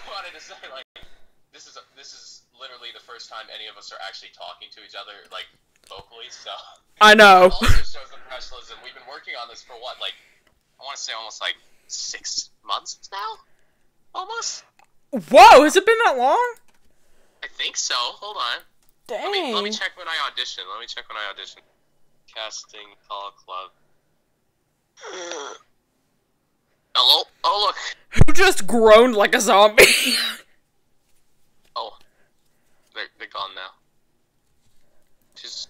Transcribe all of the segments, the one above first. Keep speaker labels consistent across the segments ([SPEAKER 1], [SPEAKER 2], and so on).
[SPEAKER 1] wanted to say, like, this is literally the first time any of us are actually talking to each other, like, vocally, so...
[SPEAKER 2] I know.
[SPEAKER 1] It also shows the professionalism. We've been working on this for, what, like, I want to say almost, like, 6 months now? Almost?
[SPEAKER 2] Whoa, has it been that long?
[SPEAKER 1] I think so. Hold on.
[SPEAKER 2] Dang.
[SPEAKER 1] Let me check when I audition. Casting Call Club. Hello? Oh, look.
[SPEAKER 2] Who just groaned like a zombie?
[SPEAKER 1] Oh. They're gone now. Tis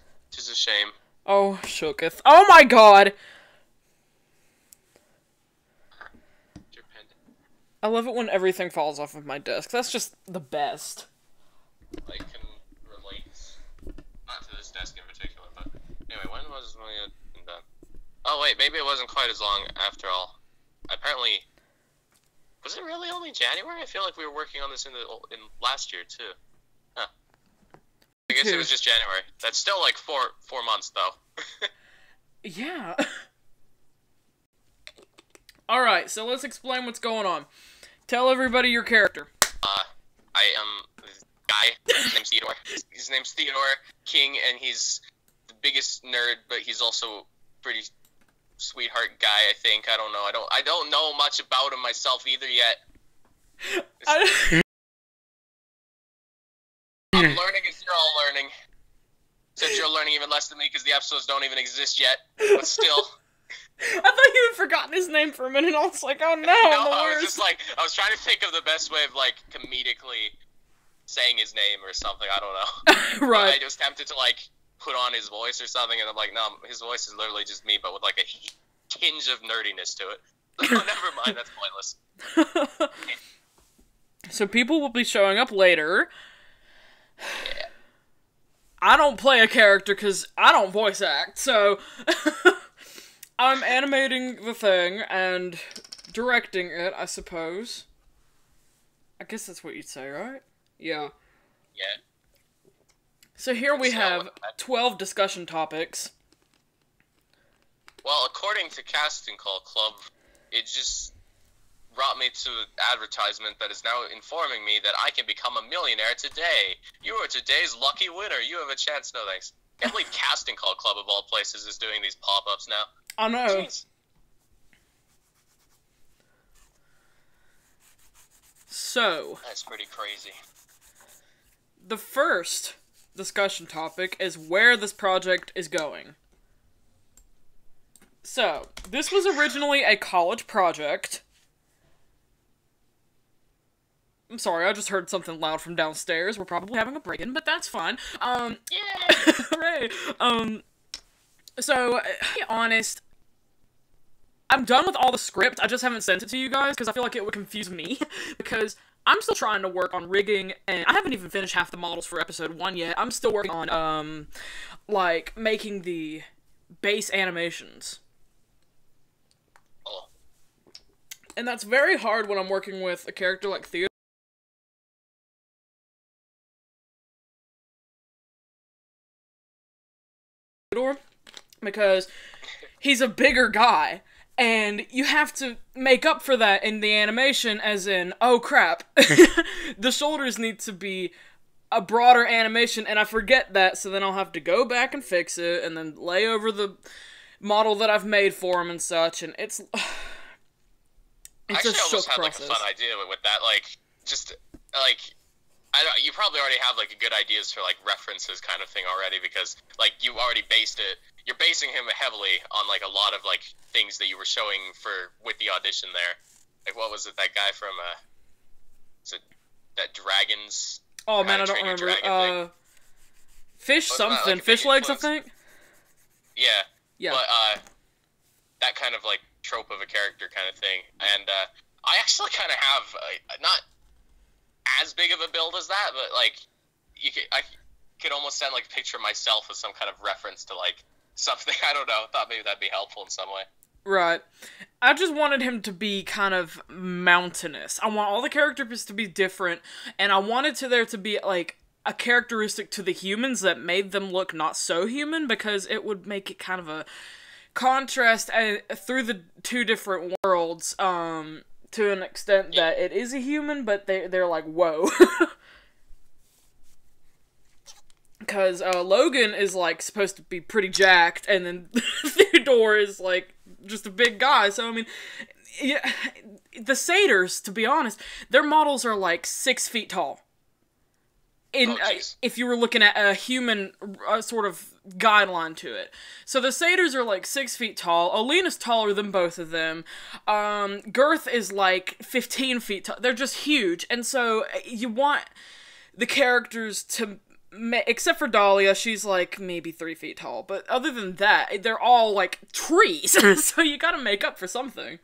[SPEAKER 1] a shame.
[SPEAKER 2] Oh, shooketh. Oh my god!
[SPEAKER 1] Your pen.
[SPEAKER 2] I love it when everything falls off of my desk. That's just the best.
[SPEAKER 1] I can relate. Not to this desk in particular, but... Anyway, when was my done? Oh, wait, maybe it wasn't quite as long after all. Apparently... Was it really only January? I feel like we were working on this in last year, too. Huh. I guess it was just January. That's still like four months, though.
[SPEAKER 2] Yeah. Alright, so let's explain what's going on. Tell everybody your character.
[SPEAKER 1] I am this guy. His name's Theodore King, and he's the biggest nerd, but he's also pretty sweetheart guy, I think. I don't know. I don't know much about him myself either yet. I'm learning as you're all learning. Except you're learning even less than me because the episodes don't even exist yet. But still.
[SPEAKER 2] I thought you had forgotten his name for a minute. I was like, oh no,
[SPEAKER 1] I was just like, I was trying to think of the best way of like comedically saying his name or something. I don't know.
[SPEAKER 2] Right.
[SPEAKER 1] I was tempted to like put on his voice or something, and I'm like, no, his voice is literally just me, but with like a tinge of nerdiness to it. Oh, never mind, that's pointless.
[SPEAKER 2] So people will be showing up later.
[SPEAKER 1] Yeah.
[SPEAKER 2] I don't play a character because I don't voice act, so I'm animating the thing and directing it, I suppose. I guess that's what you'd say, right? Yeah.
[SPEAKER 1] Yeah.
[SPEAKER 2] So here we have 12 discussion topics.
[SPEAKER 1] Well, according to Casting Call Club, it just brought me to an advertisement that is now informing me that I can become a millionaire today. You are today's lucky winner. You have a chance. No thanks. Can't believe Casting Call Club of all places is doing these pop-ups now.
[SPEAKER 2] I know.
[SPEAKER 1] Jeez.
[SPEAKER 2] So,
[SPEAKER 1] that's pretty crazy.
[SPEAKER 2] The first discussion topic is where this project is going. So, this was originally a college project. I'm sorry, I just heard something loud from downstairs. We're probably having a break-in, but that's fine.
[SPEAKER 1] Yeah.
[SPEAKER 2] Hooray! So, to be honest, I'm done with all the script. I just haven't sent it to you guys, because I feel like it would confuse me, because I'm still trying to work on rigging, and I haven't even finished half the models for episode 1 yet. I'm still working on, like, making the base animations.
[SPEAKER 1] Oh.
[SPEAKER 2] And that's very hard when I'm working with a character like Theo. Because he's a bigger guy, and you have to make up for that in the animation, as in, oh crap, the shoulders need to be a broader animation, and I forget that, so then I'll have to go back and fix it, and then lay over the model that I've made for him and such, and it's
[SPEAKER 1] Actually,
[SPEAKER 2] a
[SPEAKER 1] I almost had process.
[SPEAKER 2] process.
[SPEAKER 1] Like a fun idea with that, like, just, like, you probably already have, like, good ideas for, like, references kind of thing already, because, like, you already based it, you're basing him heavily on, like, a lot of, like, things that you were showing with the audition there. Like, what was it, that guy from, is it that Dragons?
[SPEAKER 2] Oh man, I don't remember, Fish something,
[SPEAKER 1] like
[SPEAKER 2] Fish Legs, I think?
[SPEAKER 1] Yeah.
[SPEAKER 2] Yeah.
[SPEAKER 1] But, that kind of, like, trope of a character kind of thing, and, I actually kind of have, not as big of a build as that, but, like, I could almost send, like, a picture of myself as some kind of reference to, like, something. I don't know. Thought maybe that'd be helpful in some way.
[SPEAKER 2] Right. I just wanted him to be kind of mountainous. I want all the characters to be different, and I wanted there to be, like, a characteristic to the humans that made them look not so human, because it would make it kind of a contrast through the two different worlds, to an extent that it is a human, but they're like, whoa. Because Logan is, like, supposed to be pretty jacked, and then Theodore is, like, just a big guy. So, I mean, yeah, the satyrs, to be honest, their models are, like, 6 feet tall. If you were looking at a human sort of guideline to it. So the satyrs are like 6 feet tall. Alina's taller than both of them. Girth is like 15 feet tall. They're just huge. And so you want the characters to, except for Dahlia, she's like maybe 3 feet tall. But other than that, they're all like trees. So you gotta make up for something.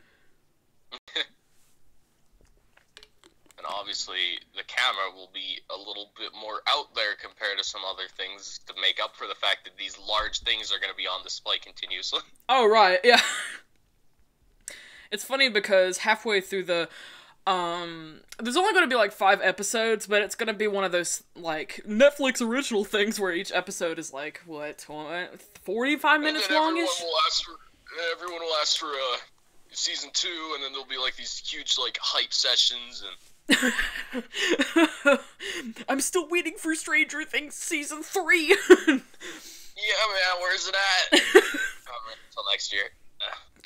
[SPEAKER 1] And obviously, the camera will be a little bit more out there compared to some other things to make up for the fact that these large things are going to be on display continuously.
[SPEAKER 2] Oh, right, yeah. It's funny because halfway through the, there's only going to be like 5 episodes, but it's going to be one of those, like, Netflix original things where each episode is like, what, 45 minutes longish?
[SPEAKER 1] Everyone will ask for, season 2, and then there'll be, like, these huge, like, hype sessions, and
[SPEAKER 2] I'm still waiting for Stranger Things season 3.
[SPEAKER 1] Yeah, man, where's it at? Until next year.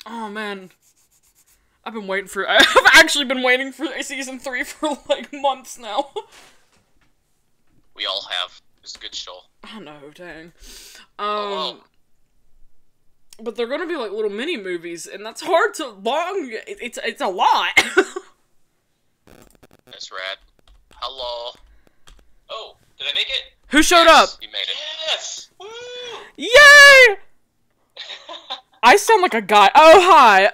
[SPEAKER 2] Oh man, I've actually been waiting for season 3 for like months now.
[SPEAKER 1] We all have. It's a good show.
[SPEAKER 2] I know, dang.
[SPEAKER 1] Well.
[SPEAKER 2] But they're gonna be like little mini movies, and that's hard to it's a lot.
[SPEAKER 1] That's rad. Hello. Oh, did I make it?
[SPEAKER 2] Who showed up?
[SPEAKER 1] You made it. Yes! Woo!
[SPEAKER 2] Yay! I sound like a guy. Oh, hi.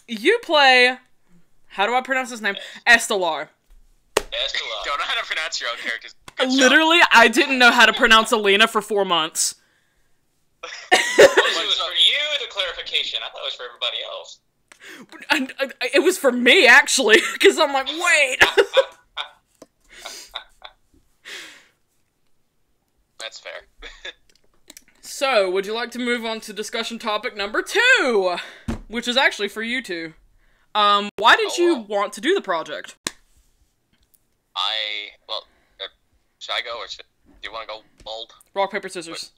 [SPEAKER 2] You play... How do I pronounce his name? Estelar.
[SPEAKER 1] Don't know how to pronounce your own characters.
[SPEAKER 2] Literally, I didn't know how to pronounce Alina for 4 months.
[SPEAKER 3] It was for you, the clarification. I thought it was for everybody else.
[SPEAKER 2] It was for me, actually, because I'm like, wait!
[SPEAKER 1] That's fair.
[SPEAKER 2] So, would you like to move on to discussion topic number 2? Which is actually for you two. Why did you want to do the project?
[SPEAKER 1] Well, should I go, or do you want to go bold?
[SPEAKER 2] Rock, paper, scissors.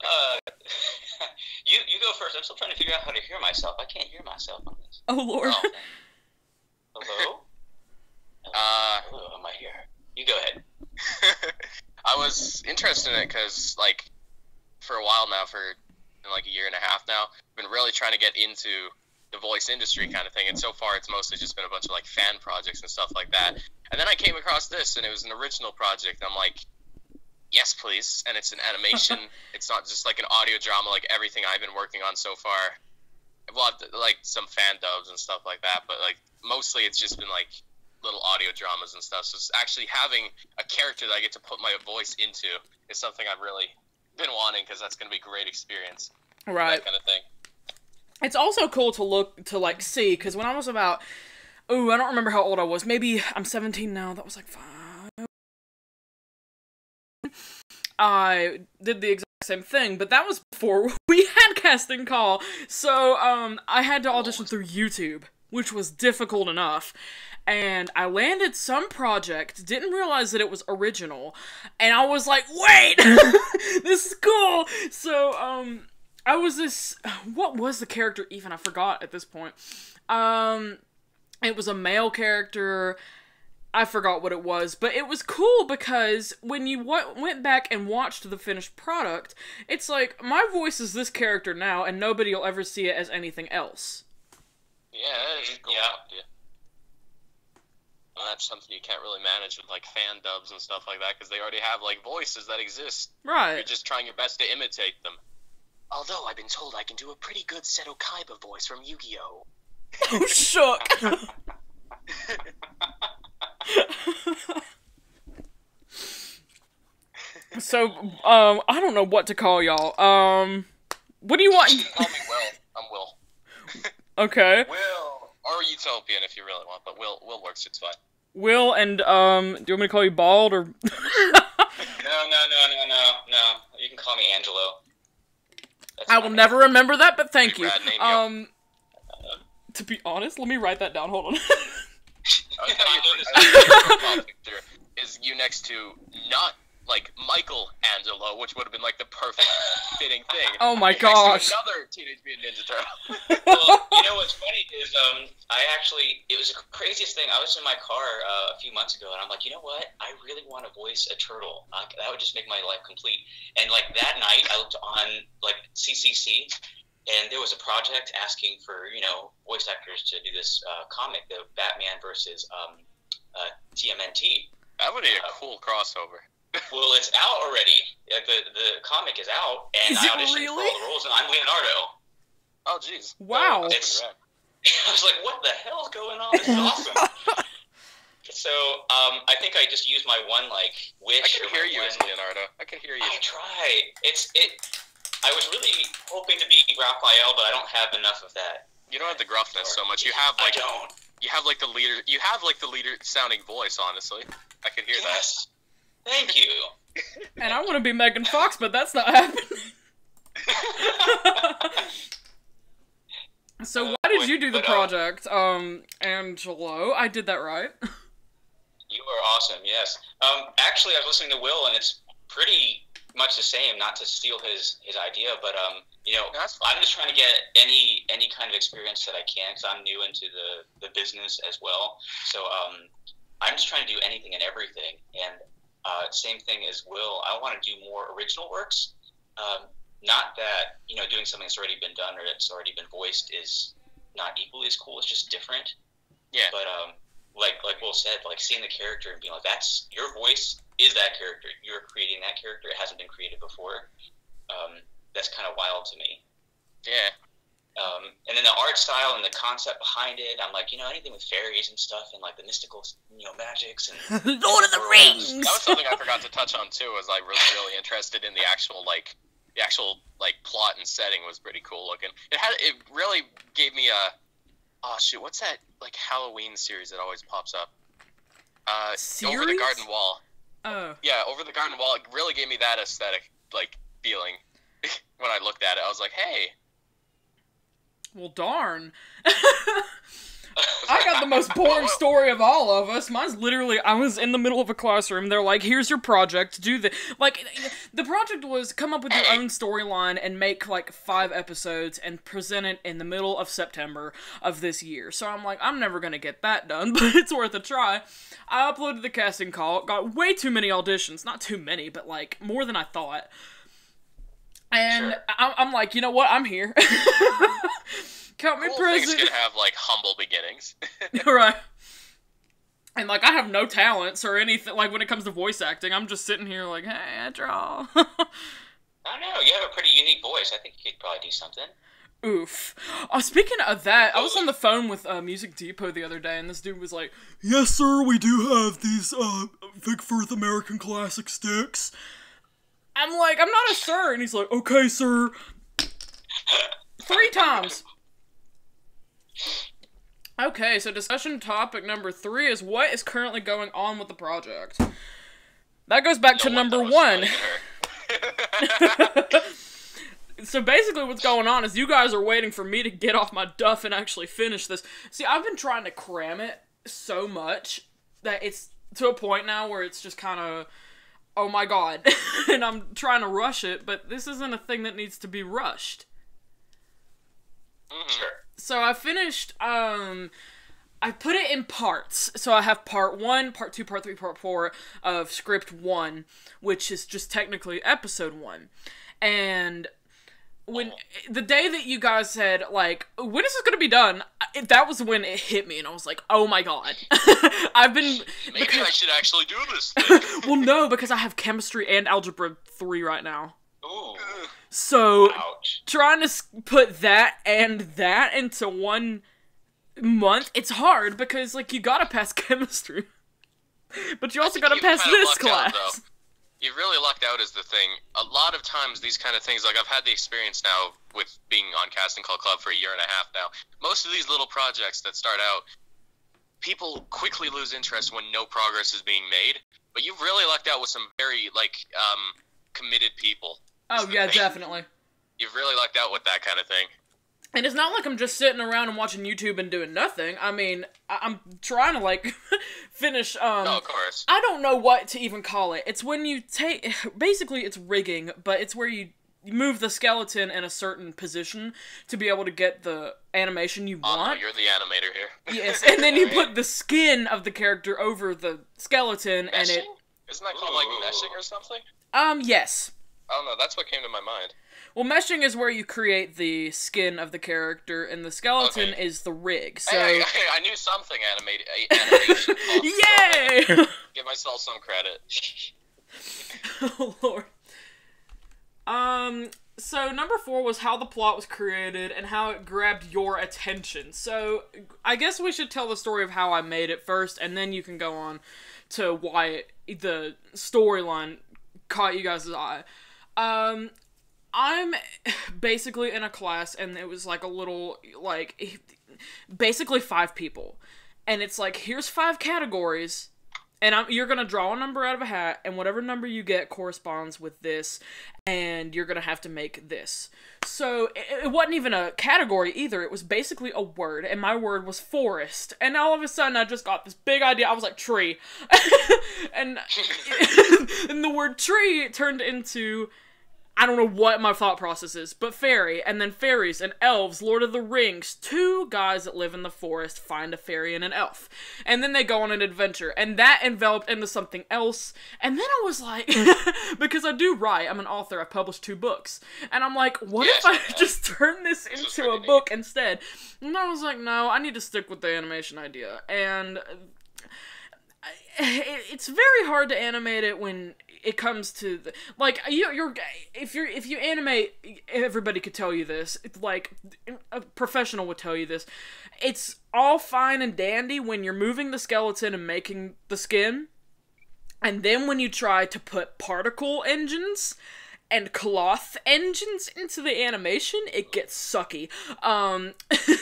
[SPEAKER 3] You go first. I'm still trying to figure out how to hear myself. I can't hear myself on this.
[SPEAKER 2] Oh, Lord.
[SPEAKER 3] Oh. Hello? Hello, am I here? You go ahead.
[SPEAKER 1] I was interested in it because, like, for a while now, like a year and a half now, I've been really trying to get into the voice industry kind of thing, and so far it's mostly just been a bunch of, like, fan projects and stuff like that. And then I came across this, and it was an original project, and I'm like, yes, please. And it's an animation. It's not just like an audio drama like everything I've been working on so far. Well, like some fan dubs and stuff like that, but like mostly it's just been like little audio dramas and stuff. So it's actually having a character that I get to put my voice into is something I've really been wanting, because that's going to be a great experience.
[SPEAKER 2] Right.
[SPEAKER 1] That kind of thing.
[SPEAKER 2] It's also cool to see, because when I was about, I don't remember how old I was. Maybe I'm 17 now. That was like 5. I did the exact same thing, but that was before we had casting call. So, I had to audition through YouTube, which was difficult enough. And I landed some project, didn't realize that it was original, and I was like, wait! This is cool! So, I was this... What was the character even? I forgot at this point. It was a male character... I forgot what it was, but it was cool because when you went back and watched the finished product, it's like, my voice is this character now, and nobody will ever see it as anything else.
[SPEAKER 1] Yeah, that is cool. Yeah. Well, that's something you can't really manage with, like, fan dubs and stuff like that, because they already have, like, voices that exist.
[SPEAKER 2] Right.
[SPEAKER 1] You're just trying your best to imitate them. Although, I've been told I can do a pretty good Seto Kaiba voice from Yu-Gi-Oh!
[SPEAKER 2] I'm shook! So, I don't know what to call y'all. What do you want?
[SPEAKER 1] You can call me Will. I'm Will.
[SPEAKER 2] Okay.
[SPEAKER 1] Will. Or Utopian if you really want, but Will works just fine.
[SPEAKER 2] Will, and, do you want me to call you Bald, or?
[SPEAKER 3] No. You can call me Angelo.
[SPEAKER 2] I will never remember that, but thank you.
[SPEAKER 1] Name,
[SPEAKER 2] To be honest, let me write that down, hold on.
[SPEAKER 1] I'll tell you your profile picture is you next to not like Michelangelo, which would have been like the perfect fitting thing.
[SPEAKER 2] Oh my
[SPEAKER 1] Next to
[SPEAKER 2] gosh.
[SPEAKER 1] another Teenage Mutant Ninja Turtle.
[SPEAKER 3] Well, you know what's funny is it was the craziest thing. I was in my car a few months ago, and I'm like, you know what? I really want to voice a turtle. That would just make my life complete. And like that night, I looked on like CCC, and there was a project asking for voice actors to do this comic, the Batman versus TMNT.
[SPEAKER 1] That would be a cool crossover.
[SPEAKER 3] Well, it's out already. Like the comic is out, and I auditioned for all the roles, and I'm Leonardo.
[SPEAKER 1] Oh, jeez.
[SPEAKER 2] Wow.
[SPEAKER 3] So I was like, what the hell is going on? This is awesome. So I think I just used my one wish.
[SPEAKER 1] I can hear you as Leonardo. I can hear you.
[SPEAKER 3] I try. I was really hoping to be Raphael, but I don't have enough of that.
[SPEAKER 1] You don't have the gruffness so much. You have
[SPEAKER 3] I don't.
[SPEAKER 1] You have the leader. You have the leader sounding voice. Honestly, I could hear
[SPEAKER 3] that. Thank you.
[SPEAKER 2] And I want to be Megan Fox, but that's not happening. So why did you do the project, Angelo? I did that right.
[SPEAKER 3] You are awesome, yes. Actually, I was listening to Will, and it's pretty much the same, not to steal his idea, but, I'm just trying to get any kind of experience that I can, because I'm new into the business as well. So I'm just trying to do anything and everything, and same thing as Will. I want to do more original works. Not that, doing something that's already been done or it's already been voiced is not equally as cool. It's just different. Yeah. But, like Will said, seeing the character and being like, that's your voice is that character. You're creating that character. It hasn't been created before. That's kind of wild to me.
[SPEAKER 1] Yeah.
[SPEAKER 3] And then the art style and the concept behind it, I'm like, anything with fairies and stuff and the mystical, magics and
[SPEAKER 2] Lord of the Rings.
[SPEAKER 1] That was something I forgot to touch on too. Was I really interested in the actual plot and setting was pretty cool looking. It really gave me what's that Halloween series that always pops up?
[SPEAKER 2] Series?
[SPEAKER 1] Over the Garden Wall.
[SPEAKER 2] Oh.
[SPEAKER 1] Yeah, Over the Garden Wall. It really gave me that aesthetic feeling when I looked at it. I was like, hey.
[SPEAKER 2] Well, darn. I got the most boring story of all of us. Mine's literally, I was in the middle of a classroom. They're like, here's your project. Do the the project was come up with your own storyline and make 5 episodes and present it in the middle of September of this year. So I'm like, I'm never going to get that done, but it's worth a try. I uploaded the casting call. Got way too many auditions. Not too many, but more than I thought. And sure. I'm like, you know what? I'm here. Count me present.
[SPEAKER 1] Things can have humble beginnings.
[SPEAKER 2] Right. And I have no talents or anything. When it comes to voice acting, I'm just sitting here hey, I draw.
[SPEAKER 3] I don't know. You have a pretty unique voice. I think you could probably do something.
[SPEAKER 2] Oof. Speaking of that, I was on the phone with Music Depot the other day, and this dude was like, "Yes, sir, we do have these Vic Firth American Classic sticks." I'm like, "I'm not a sir," and he's like, "Okay, sir." 3 times. Okay, so discussion topic number 3 is what is currently going on with the project. That goes back to number 1. So basically what's going on is you guys are waiting for me to get off my duff and actually finish this. See, I've been trying to cram it so much that it's to a point now where it's just kind of, oh my god. And I'm trying to rush it, but this isn't a thing that needs to be rushed.
[SPEAKER 3] Sure.
[SPEAKER 2] So I finished, I put it in parts. So I have part 1, part 2, part 3, part 4 of script 1, which is just technically episode 1. And when the day that you guys said, when is this gonna be done? That was when it hit me, and I was like, oh my god. Maybe
[SPEAKER 1] I should actually do this thing.
[SPEAKER 2] Well, no, because I have chemistry and algebra 3 right now.
[SPEAKER 3] Ooh.
[SPEAKER 2] So,
[SPEAKER 3] ouch.
[SPEAKER 2] Trying to put that and that into 1 month, it's hard because, you gotta pass chemistry. But you also gotta pass this class.
[SPEAKER 1] You really lucked out is the thing. A lot of times these kind of things, I've had the experience now with being on Casting Call Club for a year and a half now. Most of these little projects that start out, people quickly lose interest when no progress is being made. But you've really lucked out with some very, committed people.
[SPEAKER 2] Oh, yeah, definitely.
[SPEAKER 1] You've really lucked out with that kind of thing.
[SPEAKER 2] And it's not like I'm just sitting around and watching YouTube and doing nothing. I mean, I'm trying to, like, finish,
[SPEAKER 1] No, of course.
[SPEAKER 2] I don't know what to even call it. It's when you take, basically it's rigging, but it's where you move the skeleton in a certain position to be able to get the animation you want.
[SPEAKER 1] Oh, no, you're the animator here.
[SPEAKER 2] Yes, and then you put the skin of the character over the skeleton,
[SPEAKER 1] meshing?
[SPEAKER 2] and it...
[SPEAKER 1] Isn't that called, like, meshing or something?
[SPEAKER 2] Yes.
[SPEAKER 1] I don't know, that's what came to my mind.
[SPEAKER 2] Well, meshing is where you create the skin of the character, and the skeleton is the rig, so...
[SPEAKER 1] Hey, I knew something animation.
[SPEAKER 2] Yay!
[SPEAKER 1] Give myself some credit.
[SPEAKER 2] Oh, Lord. So number 4 was how the plot was created and how it grabbed your attention. So, I guess we should tell the story of how I made it first, and then you can go on to why the storyline caught you guys' eye. I'm basically in a class, and it was like a little, like, basically 5 people. And it's like, here's 5 categories, and you're gonna draw a number out of a hat, and whatever number you get corresponds with this, and you're gonna have to make this. So, it wasn't even a category either, it was basically a word, and my word was forest. And all of a sudden, I just got this big idea, I was like, tree. and the word tree turned into... I don't know what my thought process is, but fairy, and then fairies and elves, Lord of the Rings, 2 guys that live in the forest find a fairy and an elf. And then they go on an adventure, and that enveloped into something else, and then I was like, because I do write, I'm an author, I've published 2 books, and I'm like, what if I just turn this into a book instead? And I was like, no, I need to stick with the animation idea, and... it's very hard to animate it when it comes to the, like if you animate, everybody could tell you this. It's like a professional would tell you this. It's all fine and dandy when you're moving the skeleton and making the skin, and then when you try to put particle engines and cloth engines into the animation, it gets sucky.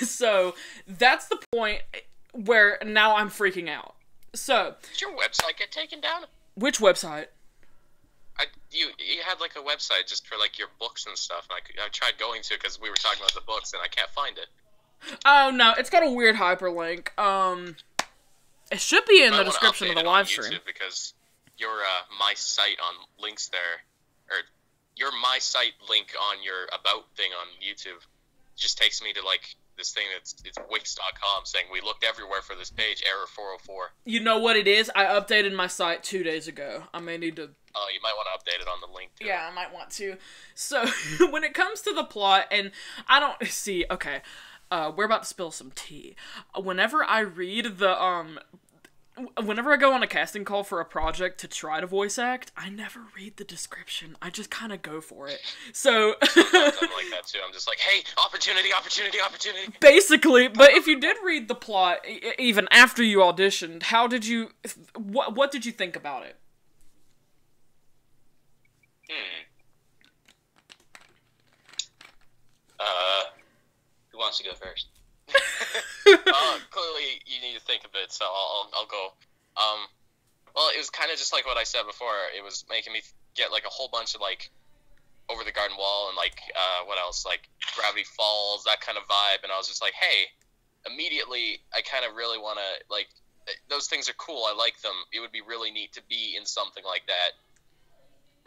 [SPEAKER 2] So that's the point where now I'm freaking out. So...
[SPEAKER 1] Did your website get taken down?
[SPEAKER 2] Which website?
[SPEAKER 1] You had, like, a website just for, like, your books and stuff. And I tried going to because we were talking about the books, and I can't find it.
[SPEAKER 2] Oh, no. It's got a weird hyperlink. It should be in the description of the live stream.
[SPEAKER 1] Because your My Site on links there, or your My Site link on your About thing on YouTube just takes me to, like... this thing it's Wix.com saying we looked everywhere for this page, error 404.
[SPEAKER 2] You know what it is? I updated my site 2 days ago. I may need to...
[SPEAKER 1] Oh, you might want to update it on the link too.
[SPEAKER 2] Yeah, I might want to. So, when it comes to the plot, and I don't... See, okay, we're about to spill some tea. Whenever I read the, whenever I go on a casting call for a project to try to voice act, I never read the description. I just kind of go for it. So...
[SPEAKER 1] I'm like that too. I'm just like, hey, opportunity.
[SPEAKER 2] Basically, but if you did read the plot, even after you auditioned, how did you... What did you think about it?
[SPEAKER 3] Who wants to go first?
[SPEAKER 1] Clearly, you need to think a bit, so I'll go. Well, it was kind of just like what I said before. It was making me get, like, a whole bunch of, like, Over the Garden Wall and, like, what else? Like, Gravity Falls, that kind of vibe. And I was just like, hey, immediately, I kind of really want to, like, those things are cool. I like them. It would be really neat to be in something like that.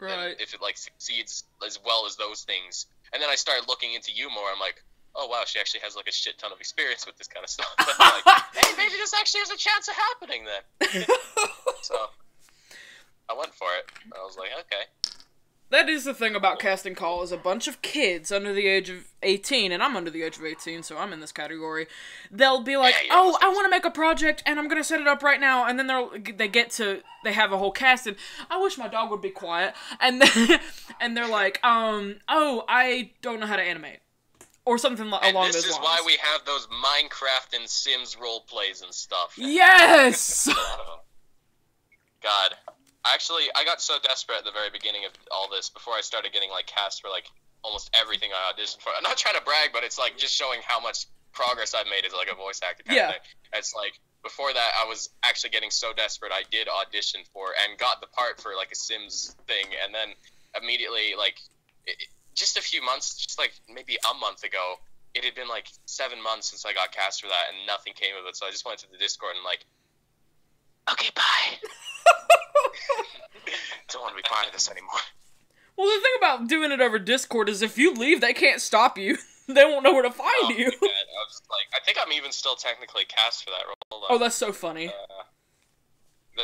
[SPEAKER 2] Right.
[SPEAKER 1] And if it, like, succeeds as well as those things. And then I started looking into you more. I'm like, oh, wow, she actually has, like, a shit ton of experience with this kind of stuff. And I'm like, hey, maybe this actually has a chance of happening then. So, I went for it. I was like, okay.
[SPEAKER 2] That is the thing about casting call, is a bunch of kids under the age of 18, and I'm under the age of 18, so I'm in this category. They'll be like, oh, I want to make a project, and I'm going to set it up right now, and then they have a whole cast, and I wish my dog would be quiet, and then, and they're like, oh, I don't know how to animate. Or something along those lines.
[SPEAKER 1] This is why we have those Minecraft and Sims role plays and stuff.
[SPEAKER 2] Yes!
[SPEAKER 1] God. Actually, I got so desperate at the very beginning of all this, before I started getting, like, cast for, like, almost everything I auditioned for. I'm not trying to brag, but it's, like, just showing how much progress I've made as, like, a voice actor kind of thing. It's, like, before that, I was actually getting so desperate, I did audition for, and got the part for, like, a Sims thing, and then immediately, like, just a few months, just, like, maybe a month ago, it had been like 7 months since I got cast for that, and nothing came of it. So I just went to the Discord and like, okay, bye. Don't want to be part of this anymore.
[SPEAKER 2] Well, the thing about doing it over Discord is if you leave, they can't stop you. They won't know where to find you.
[SPEAKER 1] I was like, I think I'm even still technically cast for that role.
[SPEAKER 2] Oh, that's so funny.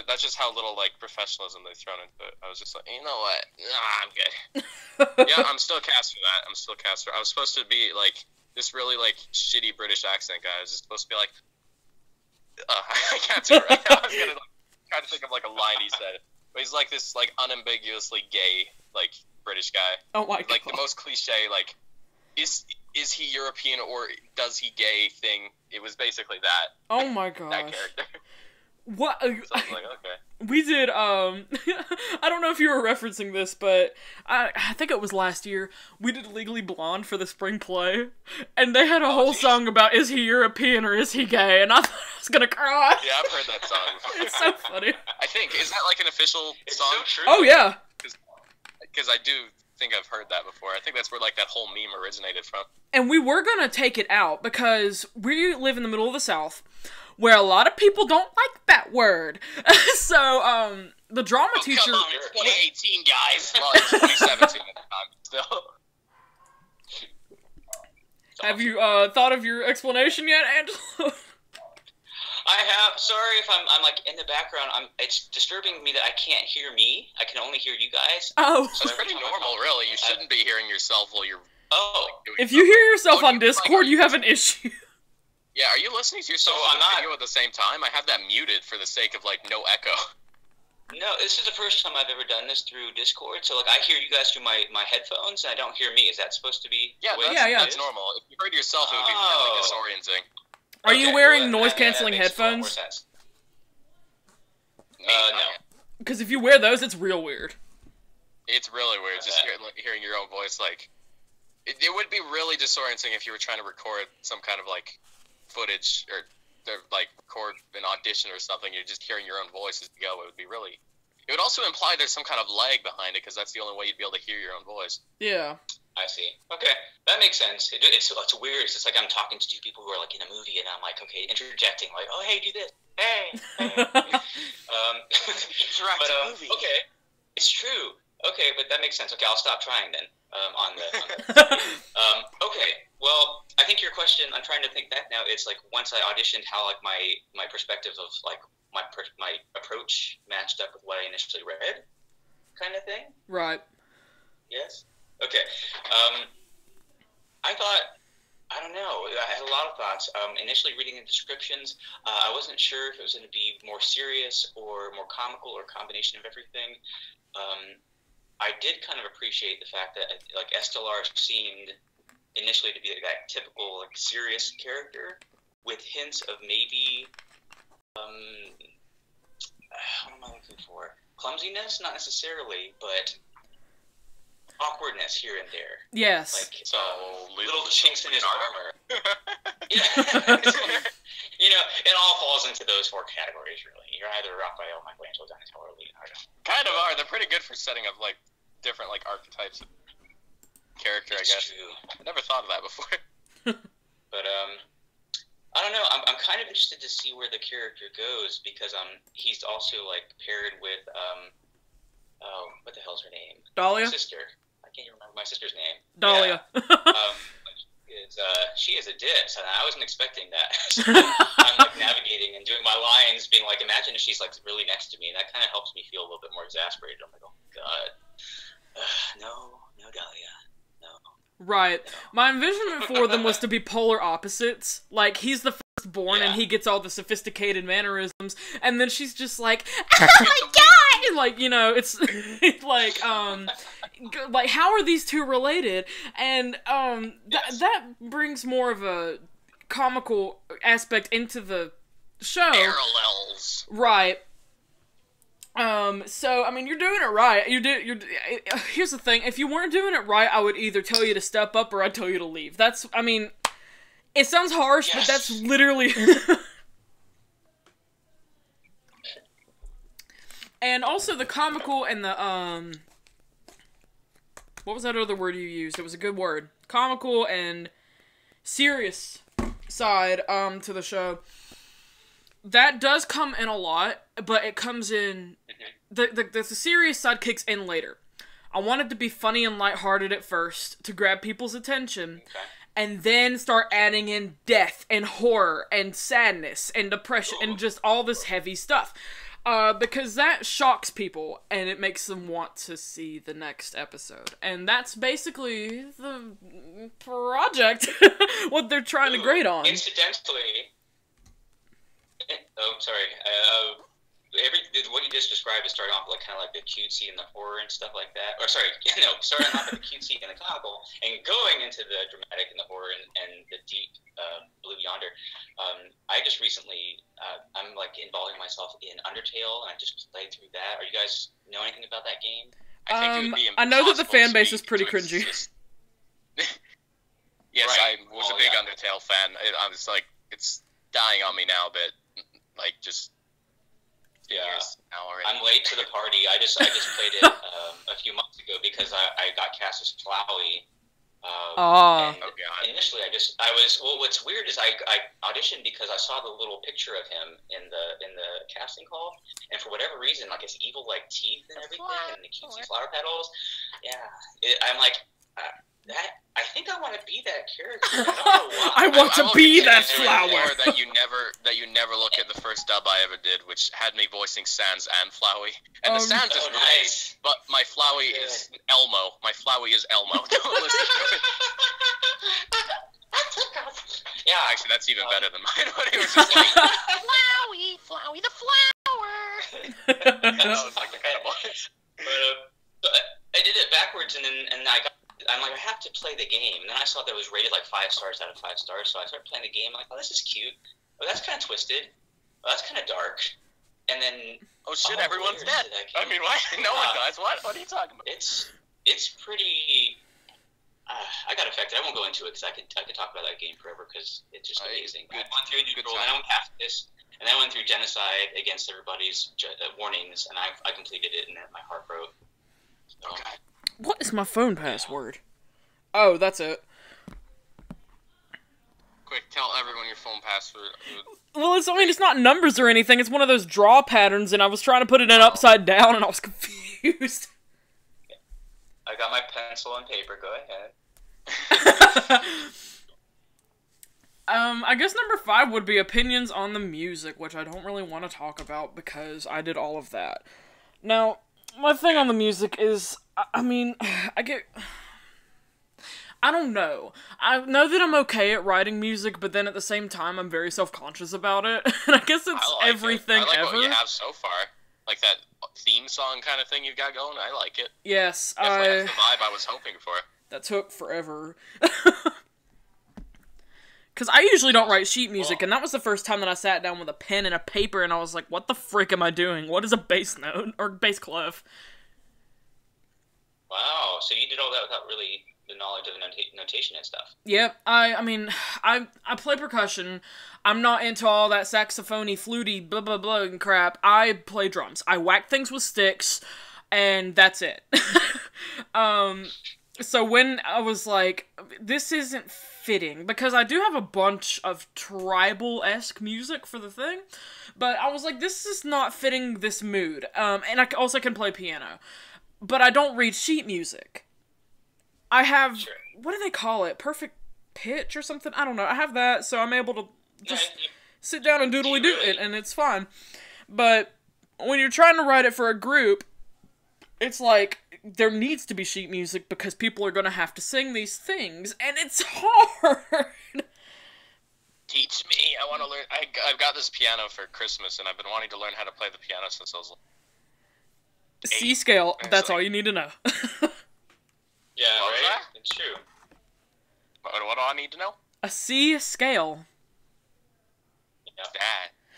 [SPEAKER 1] That's just how little like professionalism they've thrown into it. I was just like, you know what? Nah, I'm good. Yeah, I'm still cast for that. I was supposed to be like this really like shitty British accent guy. I was just supposed to be like, I can't do it right now. I was gonna like try to think of like a line he said, but he's like this like unambiguously gay like British guy.
[SPEAKER 2] Oh my god!
[SPEAKER 1] Like the most cliche like, is he European or does he gay thing? It was basically that.
[SPEAKER 2] Oh my gosh.
[SPEAKER 1] That character.
[SPEAKER 2] What?
[SPEAKER 1] So I was like, okay.
[SPEAKER 2] We did, I don't know if you were referencing this, but I think it was last year, we did Legally Blonde for the spring play, and they had a whole song about, is he European or is he gay, and I thought I was gonna cry.
[SPEAKER 1] Yeah, I've heard that song before.
[SPEAKER 2] It's so funny.
[SPEAKER 1] I think, is that like an official song?
[SPEAKER 3] So true.
[SPEAKER 2] Oh, yeah.
[SPEAKER 1] Because I do think I've heard that before. I think that's where like that whole meme originated from.
[SPEAKER 2] And we were gonna take it out, because we live in the middle of the South, where a lot of people don't like that word. So, the drama teacher...
[SPEAKER 1] Come on, it's 2018, guys. Well, it's 2017 at the time, still.
[SPEAKER 2] Have you, thought of your explanation yet, Angelo?
[SPEAKER 3] I have. Sorry if I'm like in the background. It's disturbing me that I can't hear me. I can only hear you guys.
[SPEAKER 2] Oh.
[SPEAKER 1] So it's pretty normal, really. You shouldn't be hearing yourself while you're...
[SPEAKER 3] Oh.
[SPEAKER 1] Like,
[SPEAKER 2] if you hear yourself on Discord, you have an issue.
[SPEAKER 1] Yeah, are you listening to yourself on the video at the same time? I have that muted for the sake of, like, no echo.
[SPEAKER 3] No, this is the first time I've ever done this through Discord, so, like, I hear you guys through my headphones, and I don't hear me. Is that supposed to be...
[SPEAKER 1] Yeah, that's normal. If you heard yourself, it would be really disorienting.
[SPEAKER 2] Are you wearing noise-canceling headphones?
[SPEAKER 3] No.
[SPEAKER 2] Because if you wear those, it's real weird.
[SPEAKER 1] It's really weird, just hearing your own voice, like... It would be really disorienting if you were trying to record some kind of, like... footage or like record an audition or something. You're just hearing your own voice as you go. It would also imply there's some kind of lag behind it because that's the only way you'd be able to hear your own voice.
[SPEAKER 2] Yeah,
[SPEAKER 3] I see. Okay, that makes sense. It's weird. It's just like I'm talking to two people who are like in a movie, and I'm like, okay, interjecting, like, oh hey, do this, hey.
[SPEAKER 1] Movie.
[SPEAKER 3] Okay, it's true. Okay, but that makes sense. Okay, I'll stop trying then. Okay. Well, I think your question, I'm trying to think back now, it's like once I auditioned, how like my perspective of like my approach matched up with what I initially read, kind of thing.
[SPEAKER 2] Right.
[SPEAKER 3] Yes. Okay. I thought, I don't know, I had a lot of thoughts. Initially reading the descriptions, I wasn't sure if it was going to be more serious or more comical or a combination of everything. I did kind of appreciate the fact that like Estelar seemed initially to be like that typical like serious character with hints of maybe what am I looking for? Clumsiness, not necessarily, but awkwardness here and there.
[SPEAKER 2] Yes.
[SPEAKER 3] Like little chinks in his armor. Yeah. You know, it all falls into those four categories, really. You're either Raphael, Michelangelo, Donatello, or Leonardo.
[SPEAKER 1] Kind of are. They're pretty good for setting up like different like archetypes of character, I guess.
[SPEAKER 3] True.
[SPEAKER 1] I never thought of that before.
[SPEAKER 3] But I don't know. I'm kind of interested to see where the character goes because he's also like paired with what the hell's her name?
[SPEAKER 2] Dahlia.
[SPEAKER 3] My sister. I can't even remember my sister's name.
[SPEAKER 2] Dahlia.
[SPEAKER 3] Yeah. She is a diss, and I wasn't expecting that. So I'm like navigating and doing my lines, being like, imagine if she's like really next to me, and that kind of helps me feel a little bit more exasperated. I'm like, oh god, no, Dahlia, no.
[SPEAKER 2] Right.
[SPEAKER 3] No.
[SPEAKER 2] My envision for them was to be polar opposites. Like, he's the firstborn, and he gets all the sophisticated mannerisms, and then she's just like, oh my god! Like, you know, it's like, like, how are these two related? And, that brings more of a comical aspect into the show.
[SPEAKER 1] Parallels.
[SPEAKER 2] Right. So, I mean, you're doing it right. Here's the thing. If you weren't doing it right, I would either tell you to step up or I'd tell you to leave. That's, I mean, it sounds harsh, but that's literally... And also the comical and the, what was that other word you used? It was a good word. Comical and serious side to the show, that does come in a lot, but it comes in the serious side kicks in later. I want it to be funny and lighthearted at first to grab people's attention, and then start adding in death and horror and sadness and depression and just all this heavy stuff. Because that shocks people, and it makes them want to see the next episode. And that's basically the project, what they're trying to grade on.
[SPEAKER 3] Incidentally, what you just described is starting off like kind of like the cutesy and the horror and stuff like that. Or starting off with the cutesy and the comical, and going into the dramatic and the horror and the deep blue yonder. I just recently, I'm like involving myself in Undertale, and I just played through that. Are you guys know anything about that game?
[SPEAKER 1] I think it would be
[SPEAKER 2] I know that the fan base is
[SPEAKER 1] impossible
[SPEAKER 2] pretty
[SPEAKER 1] to
[SPEAKER 2] cringy.
[SPEAKER 1] Yes,
[SPEAKER 3] Right.
[SPEAKER 1] I was a big Undertale fan. I was like, it's dying on me now, but like just years now already.
[SPEAKER 3] I'm late to the party. I just played it a few months ago because I got cast as Flowey. And initially, what's weird is I auditioned because I saw the little picture of him in the casting call, and for whatever reason, like his evil like teeth and everything, and the cutesy flower petals. Yeah, I'm like that. I think I want to be that character. I don't know why.
[SPEAKER 2] I want to be that flower.
[SPEAKER 1] That you never look at the first dub I ever did, which had me voicing Sans and Flowey. And the Sans is
[SPEAKER 3] nice.
[SPEAKER 1] great, but my Flowey is Elmo. My Flowey is Elmo. Don't listen to it.
[SPEAKER 3] Yeah,
[SPEAKER 1] actually, that's even better than mine. But it was just like Flowey the flower. That was like the kind of voice.
[SPEAKER 3] But I did it backwards, and I'm like, I have to play the game. And then I saw that it was rated like 5 stars out of 5 stars, so I started playing the game. I'm like, oh, this is cute. Oh, that's kind of twisted. Oh, that's kind of dark. And then
[SPEAKER 1] everyone's dead. I mean, why? No one dies. What are you talking about?
[SPEAKER 3] It's pretty. I got affected. I won't go into it because I could talk about that game forever because it's just amazing. I went through Neutral, and I went past this, and then I went through Genocide against everybody's warnings, and I completed it, and my heart broke. So.
[SPEAKER 1] Okay.
[SPEAKER 2] What is my phone password? Oh, that's it.
[SPEAKER 1] Quick, tell everyone your phone password.
[SPEAKER 2] Well, it's not numbers or anything. It's one of those draw patterns, and I was trying to put it in upside down, and I was confused.
[SPEAKER 3] I got my pencil and paper. Go ahead.
[SPEAKER 2] I guess number 5 would be opinions on the music, which I don't really want to talk about because I did all of that. Now, my thing on the music is, I don't know. I know that I'm okay at writing music, but then at the same time, I'm very self-conscious about it. And I guess it's everything
[SPEAKER 1] ever. I like
[SPEAKER 2] ever.
[SPEAKER 1] what you have so far. Like that theme song kind of thing you've got going. I like it.
[SPEAKER 2] Yes,
[SPEAKER 1] Definitely has the vibe I was hoping for.
[SPEAKER 2] That took forever. Because I usually don't write sheet music, and that was the first time that I sat down with a pen and a paper, and I was like, what the frick am I doing? What is a bass note? Or bass clef?
[SPEAKER 3] Wow, so you did all that without really the knowledge of the notation and stuff.
[SPEAKER 2] Yep, I play percussion. I'm not into all that saxophone-y, fluty, blah blah blah and crap. I play drums. I whack things with sticks, and that's it. So when I was like, this isn't fitting, because I do have a bunch of tribal-esque music for the thing, but I was like, this is not fitting this mood. And I also can play piano. But I don't read sheet music. I have, what do they call it? Perfect pitch or something? I don't know. I have that, so I'm able to just sit down and doodly do it, and it's fine. But when you're trying to write it for a group, it's like, there needs to be sheet music because people are going to have to sing these things, and it's hard.
[SPEAKER 1] Teach me. I want to learn. I've got this piano for Christmas, and I've been wanting to learn how to play the piano since I was
[SPEAKER 2] C scale, that's all you need to know.
[SPEAKER 3] Yeah, right? It's true.
[SPEAKER 1] What do I need to know?
[SPEAKER 2] A C scale.
[SPEAKER 3] Yeah.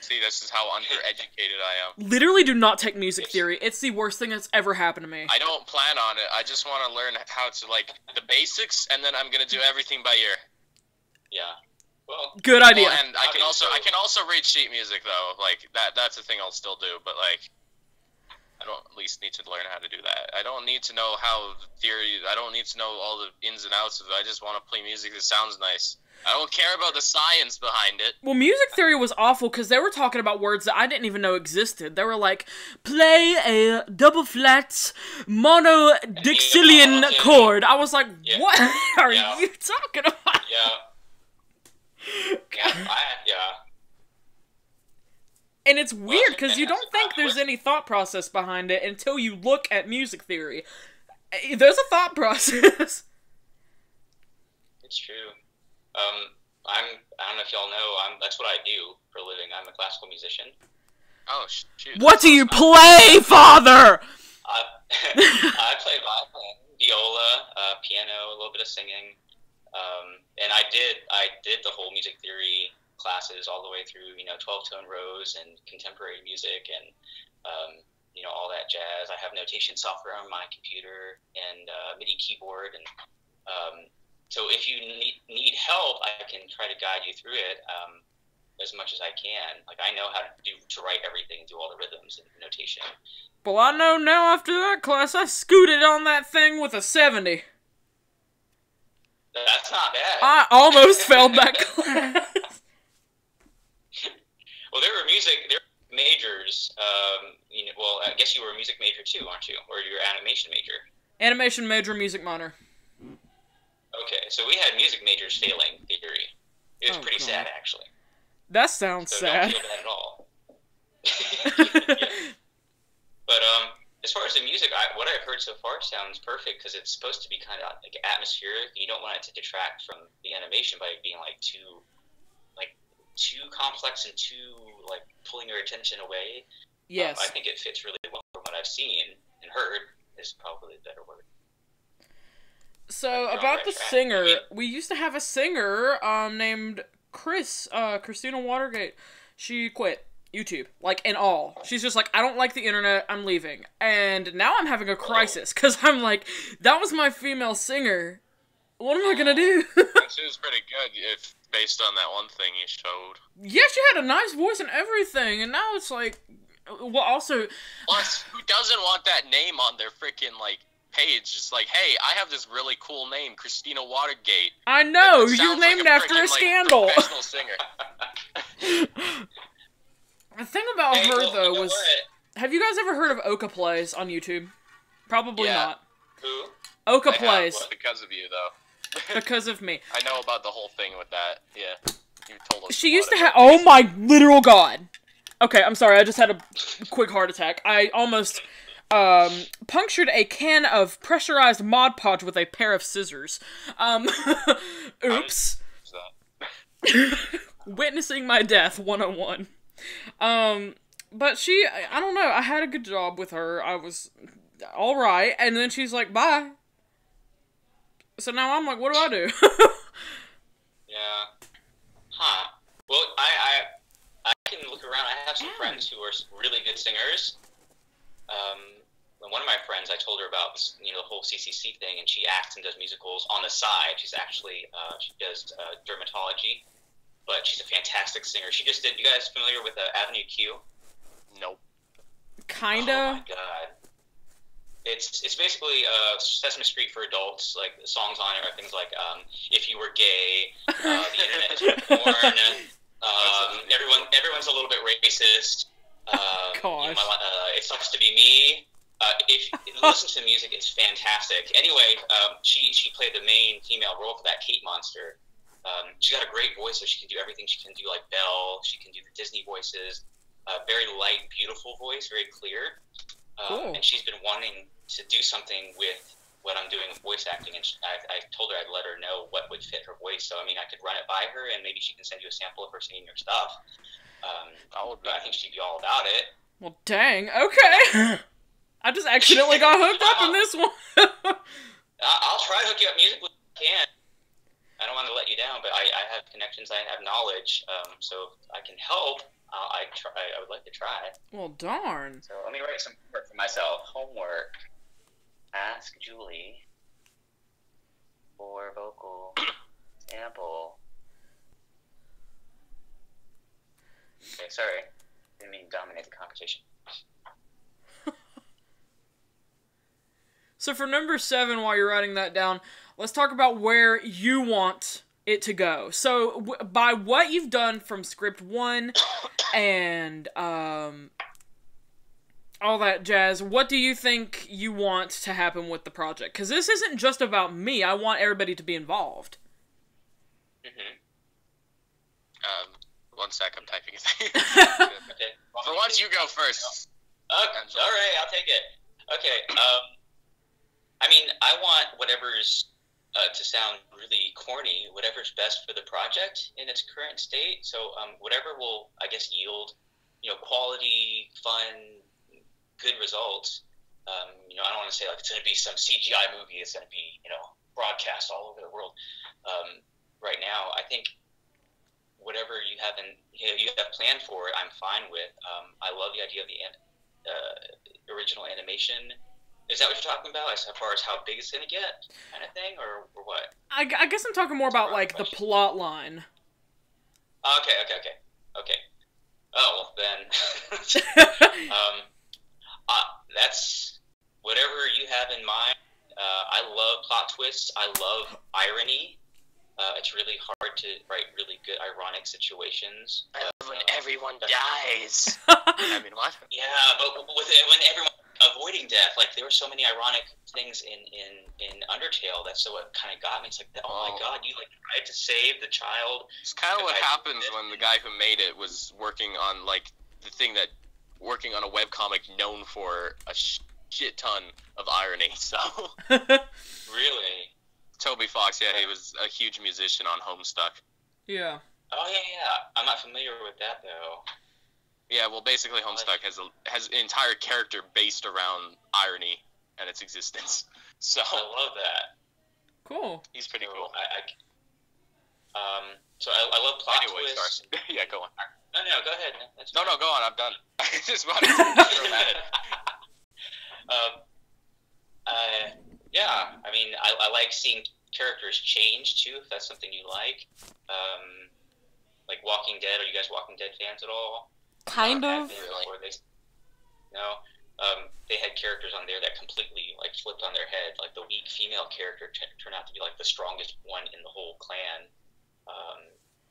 [SPEAKER 1] See, this is how undereducated I am.
[SPEAKER 2] Literally do not take music theory. It's the worst thing that's ever happened to me.
[SPEAKER 1] I don't plan on it. I just want to learn how to, like, the basics, and then I'm going to do everything by ear.
[SPEAKER 3] Yeah. Well,
[SPEAKER 2] good idea.
[SPEAKER 1] Well, and I can also read sheet music, though. Like, that's a thing I'll still do, but, like, I don't at least need to learn how to do that. I don't need to know how theory. I don't need to know all the ins and outs of it. I just want to play music that sounds nice. I don't care about the science behind it.
[SPEAKER 2] Well, music theory was awful because they were talking about words that I didn't even know existed. They were like, play a double flat monodictylian chord. I was like, what are you talking about?
[SPEAKER 3] Yeah.
[SPEAKER 2] And it's weird because you don't think there's any thought process behind it until you look at music theory. There's a thought process.
[SPEAKER 3] It's true. I don't know if y'all know, that's what I do for a living. I'm a classical musician.
[SPEAKER 1] Oh, shoot.
[SPEAKER 2] What do you play, Father?
[SPEAKER 3] I play violin, viola, piano, a little bit of singing. And I did the whole music theory classes all the way through, 12-tone rows and contemporary music and, all that jazz. I have notation software on my computer and MIDI keyboard. And so if you need help, I can try to guide you through it as much as I can. Like, I know how to write everything, do all the rhythms and notation.
[SPEAKER 2] Well, I know now after that class, I scooted on that thing with a 70.
[SPEAKER 3] That's not bad.
[SPEAKER 2] I almost failed that class.
[SPEAKER 3] Well, there were majors. Well, I guess you were a music major too, aren't you? Or you're an animation major?
[SPEAKER 2] Animation major, music minor.
[SPEAKER 3] Okay, so we had music majors failing theory. It was pretty sad, actually.
[SPEAKER 2] That sounds sad.
[SPEAKER 3] Don't feel bad at all. Yeah. But as far as the music, what I've heard so far sounds perfect because it's supposed to be kind of like atmospheric. You don't want it to detract from the animation by being too complex and too pulling your attention away.
[SPEAKER 2] Yes.
[SPEAKER 3] I think it fits really well from what I've seen and heard. Is probably a better word.
[SPEAKER 2] So about the singer, we used to have a singer named Christina Watergate. She quit YouTube, in all. She's just like, I don't like the internet, I'm leaving. And now I'm having a crisis, because I'm like, that was my female singer. What am I gonna do?
[SPEAKER 1] She was pretty good, if based on that one thing you showed.
[SPEAKER 2] Yeah, she had a nice voice and everything, and now it's like, well, also...
[SPEAKER 1] Plus, who doesn't want that name on their freaking, page? It's like, hey, I have this really cool name, Christina Watergate.
[SPEAKER 2] I know, you're named after a scandal.
[SPEAKER 1] Professional singer.
[SPEAKER 2] The thing about her, though, was... Have you guys ever heard of Oka Plays on YouTube? Probably not.
[SPEAKER 3] Who?
[SPEAKER 2] Oka Plays.
[SPEAKER 1] Because of you, though.
[SPEAKER 2] Because of me.
[SPEAKER 1] I know about the whole thing with that, yeah. You told us.
[SPEAKER 2] She used to have... Oh my literal god! Okay, I'm sorry, I just had a quick heart attack. I almost... punctured a can of pressurized Mod Podge with a pair of scissors. Oops. Witnessing my death, 101. But she, I don't know, I had a good job with her. I was alright, and then she's like, bye. So now I'm like, what do I do?
[SPEAKER 3] Yeah. Huh. Well, I can look around. I have some friends who are really good singers. One of my friends, I told her about the whole CCC thing, and she acts and does musicals on the side. She's actually she does dermatology, but she's a fantastic singer. She just did. You guys familiar with Avenue Q?
[SPEAKER 1] Nope.
[SPEAKER 2] Kinda.
[SPEAKER 3] Oh my god. It's basically Sesame Street for adults. Like the songs on it are things like "If You Were Gay," "The Internet Is Porn." Everyone's a little bit racist.
[SPEAKER 2] Gosh.
[SPEAKER 3] It Sucks to Be Me. If you listen to the music, it's fantastic. Anyway, she played the main female role for that Kate monster. She's got a great voice, so she can do everything. She can do like Belle. She can do the Disney voices. Very light, beautiful voice, very clear.
[SPEAKER 2] Cool.
[SPEAKER 3] And she's been wanting to do something with what I'm doing with voice acting, and I told her I'd let her know what would fit her voice. So I mean, I could run it by her, and maybe she can send you a sample of her singing your stuff. But I think she'd be all about it.
[SPEAKER 2] Well, dang. Okay. I just accidentally got hooked up in this one.
[SPEAKER 3] I'll try to hook you up musically if I can. I don't want to let you down, but I have connections, I have knowledge, so if I can help, I would like to try.
[SPEAKER 2] Well, darn.
[SPEAKER 3] So let me write some homework for myself. Homework. Ask Julie for vocal sample. Okay, sorry. Didn't mean to dominate the conversation.
[SPEAKER 2] So for number 7, while you're writing that down, let's talk about where you want it to go. So by what you've done from script 1 and all that jazz, what do you think you want to happen with the project? Because this isn't just about me. I want everybody to be involved.
[SPEAKER 3] Mm-hmm.
[SPEAKER 1] 1 sec, I'm typing a thing.
[SPEAKER 3] Okay.
[SPEAKER 1] For once, you go first.
[SPEAKER 3] Okay. All right, I'll take it. Okay. I mean, I want whatever's to sound really corny, whatever's best for the project in its current state. So, whatever will, I guess, yield, quality, fun, good results. I don't want to say like it's going to be some CGI movie. It's going to be, broadcast all over the world. Right now, I think whatever you have planned for it, I'm fine with. I love the idea of the original animation. Is that what you're talking about, as far as how big it's going to get, kind of thing, or what?
[SPEAKER 2] I guess I'm talking more about, like, the plot line.
[SPEAKER 3] Okay. Oh, well, then... that's whatever you have in mind. I love plot twists. I love irony. It's really hard to write really good ironic situations.
[SPEAKER 1] I love when everyone dies. I mean, what?
[SPEAKER 3] Yeah, but when everyone avoiding death, like there were so many ironic things in Undertale. That's what kind of got me. It's like, oh my god, you like tried to save the child.
[SPEAKER 1] It's kind of what happens when the guy who made it was working on like working on a webcomic known for a shit ton of irony. So
[SPEAKER 3] really.
[SPEAKER 1] Toby Fox, yeah, he was a huge musician on Homestuck.
[SPEAKER 2] Yeah.
[SPEAKER 3] Oh yeah. I'm not familiar with that though.
[SPEAKER 1] Yeah, well, basically, Homestuck has an entire character based around irony and its existence. So
[SPEAKER 3] I love that.
[SPEAKER 2] Cool.
[SPEAKER 1] He's pretty cool.
[SPEAKER 3] So I love plot twists.
[SPEAKER 1] Yeah, go on.
[SPEAKER 3] No, go ahead.
[SPEAKER 1] No, go on. I'm done. I just wanted to throw that in.
[SPEAKER 3] Yeah, I mean, I like seeing characters change, too, if that's something you like. Like Walking Dead. Are you guys Walking Dead fans at all?
[SPEAKER 2] Kind of.
[SPEAKER 3] They had characters on there that completely, like, flipped on their head. Like, the weak female character turned out to be, like, the strongest one in the whole clan.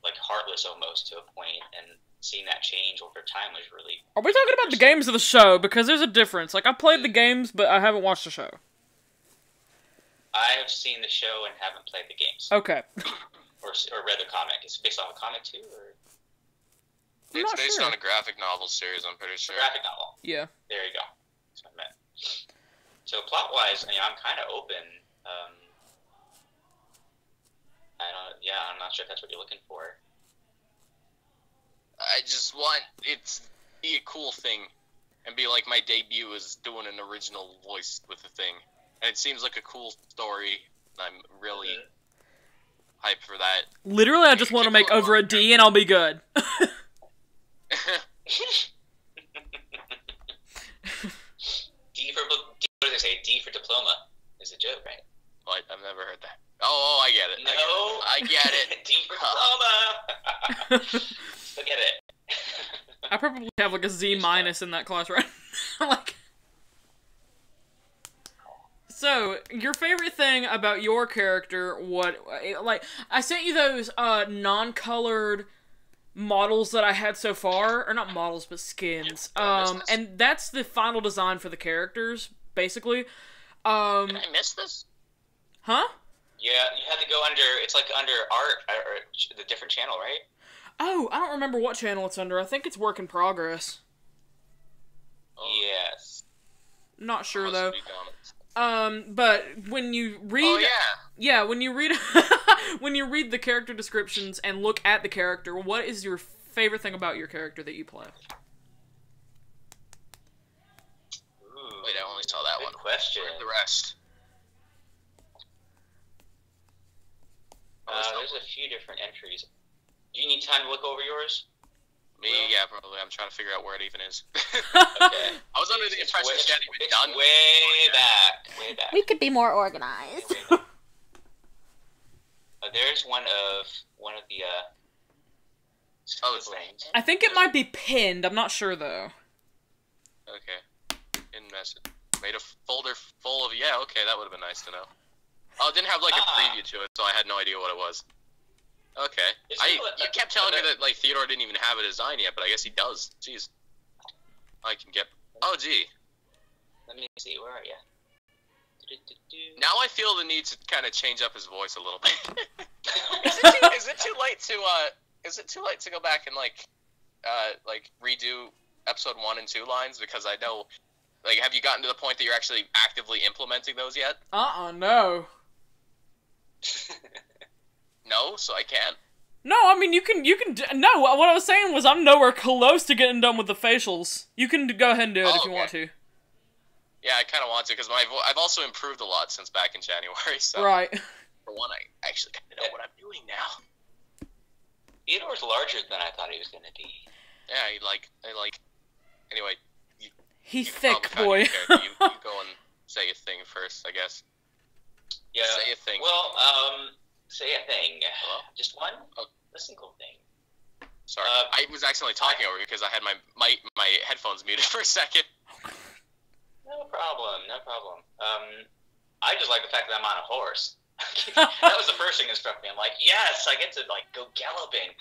[SPEAKER 3] Like, heartless almost to a point, and seeing that change over time was really...
[SPEAKER 2] Are we talking about the games or the show? Because there's a difference. Like, I played the games, but I haven't watched the show.
[SPEAKER 3] I have seen the show and haven't played the games.
[SPEAKER 2] Okay.
[SPEAKER 3] or read the comic. It's based on a comic, too, or...
[SPEAKER 1] It's based on a graphic novel series, I'm pretty sure.
[SPEAKER 3] A graphic novel.
[SPEAKER 2] Yeah.
[SPEAKER 3] There you go. That's what I meant. So, plot-wise, I'm kind of open. I'm not sure if that's what you're looking for.
[SPEAKER 1] I just want it to be a cool thing and be like my debut is doing an original voice with the thing. And it seems like a cool story. I'm really hyped for that.
[SPEAKER 2] Literally, I just want to make over a D and I'll be good.
[SPEAKER 3] What do they say? D for diploma is a joke, right?
[SPEAKER 1] What? I've never heard that. Oh, I get it.
[SPEAKER 3] No,
[SPEAKER 1] I get it.
[SPEAKER 3] D for diploma. Look at it.
[SPEAKER 2] I probably have like a Z minus in that class, right? Like. So, your favorite thing about your character? I sent you those non-colored models that I had so far, or not models, but skins. And that's the final design for the characters, basically.
[SPEAKER 1] Did I miss this?
[SPEAKER 2] Huh?
[SPEAKER 3] Yeah, you had to go under. It's like under art or the different channel, right?
[SPEAKER 2] Oh, I don't remember what channel it's under. I think it's work in progress.
[SPEAKER 3] Yes.
[SPEAKER 2] Not sure though. But when you read,
[SPEAKER 1] oh yeah,
[SPEAKER 2] when you read, when you read the character descriptions and look at the character, what is your favorite thing about your character that you play?
[SPEAKER 3] Ooh,
[SPEAKER 1] wait, I only saw that one.
[SPEAKER 3] Question.
[SPEAKER 1] Where's the rest?
[SPEAKER 3] There's a few different entries. Do you need time to look over yours?
[SPEAKER 1] Me, yeah, probably. I'm trying to figure out where it even is.
[SPEAKER 3] Okay.
[SPEAKER 1] I was under the impression it hadn't even done.
[SPEAKER 3] Way back.
[SPEAKER 4] We could be more organized.
[SPEAKER 3] There's one of the
[SPEAKER 1] it's
[SPEAKER 3] names.
[SPEAKER 2] I think it might be pinned. I'm not sure though.
[SPEAKER 1] Okay. In message. Made a folder full of, yeah, okay, that would have been nice to know. Oh, it didn't have like a preview to it, so I had no idea what it was. Okay. You kept telling me that like Theodore didn't even have a design yet, but I guess he does. Jeez. I can get. Oh, gee.
[SPEAKER 3] Let me see. Where are you?
[SPEAKER 1] Now I feel the need to kind of change up his voice a little bit. Is it too late to Is it too late to go back and like redo episode 1 and 2 lines? Because I know, like, have you gotten to the point that you're actually actively implementing those yet?
[SPEAKER 2] No.
[SPEAKER 1] No, so I can't.
[SPEAKER 2] No, I mean, you can, no, what I was saying was I'm nowhere close to getting done with the facials. You can go ahead and do it if you want to.
[SPEAKER 1] Yeah, I kind of want to, because I've also improved a lot since back in January, so...
[SPEAKER 2] Right.
[SPEAKER 1] For one, I actually kind of know what I'm doing now.
[SPEAKER 3] Theodore's larger than I thought he was going to be.
[SPEAKER 1] Yeah, anyway...
[SPEAKER 2] He's thick, boy.
[SPEAKER 1] You go and say a thing first, I guess.
[SPEAKER 3] Yeah.
[SPEAKER 1] Say a thing.
[SPEAKER 3] Well, say a thing.
[SPEAKER 1] Hello?
[SPEAKER 3] Just one? Oh. A single thing.
[SPEAKER 1] Sorry. I was accidentally talking over you because I had my headphones muted for a second.
[SPEAKER 3] No problem. I just like the fact that I'm on a horse. That was the first thing that struck me. I'm like, yes, I get to like go galloping.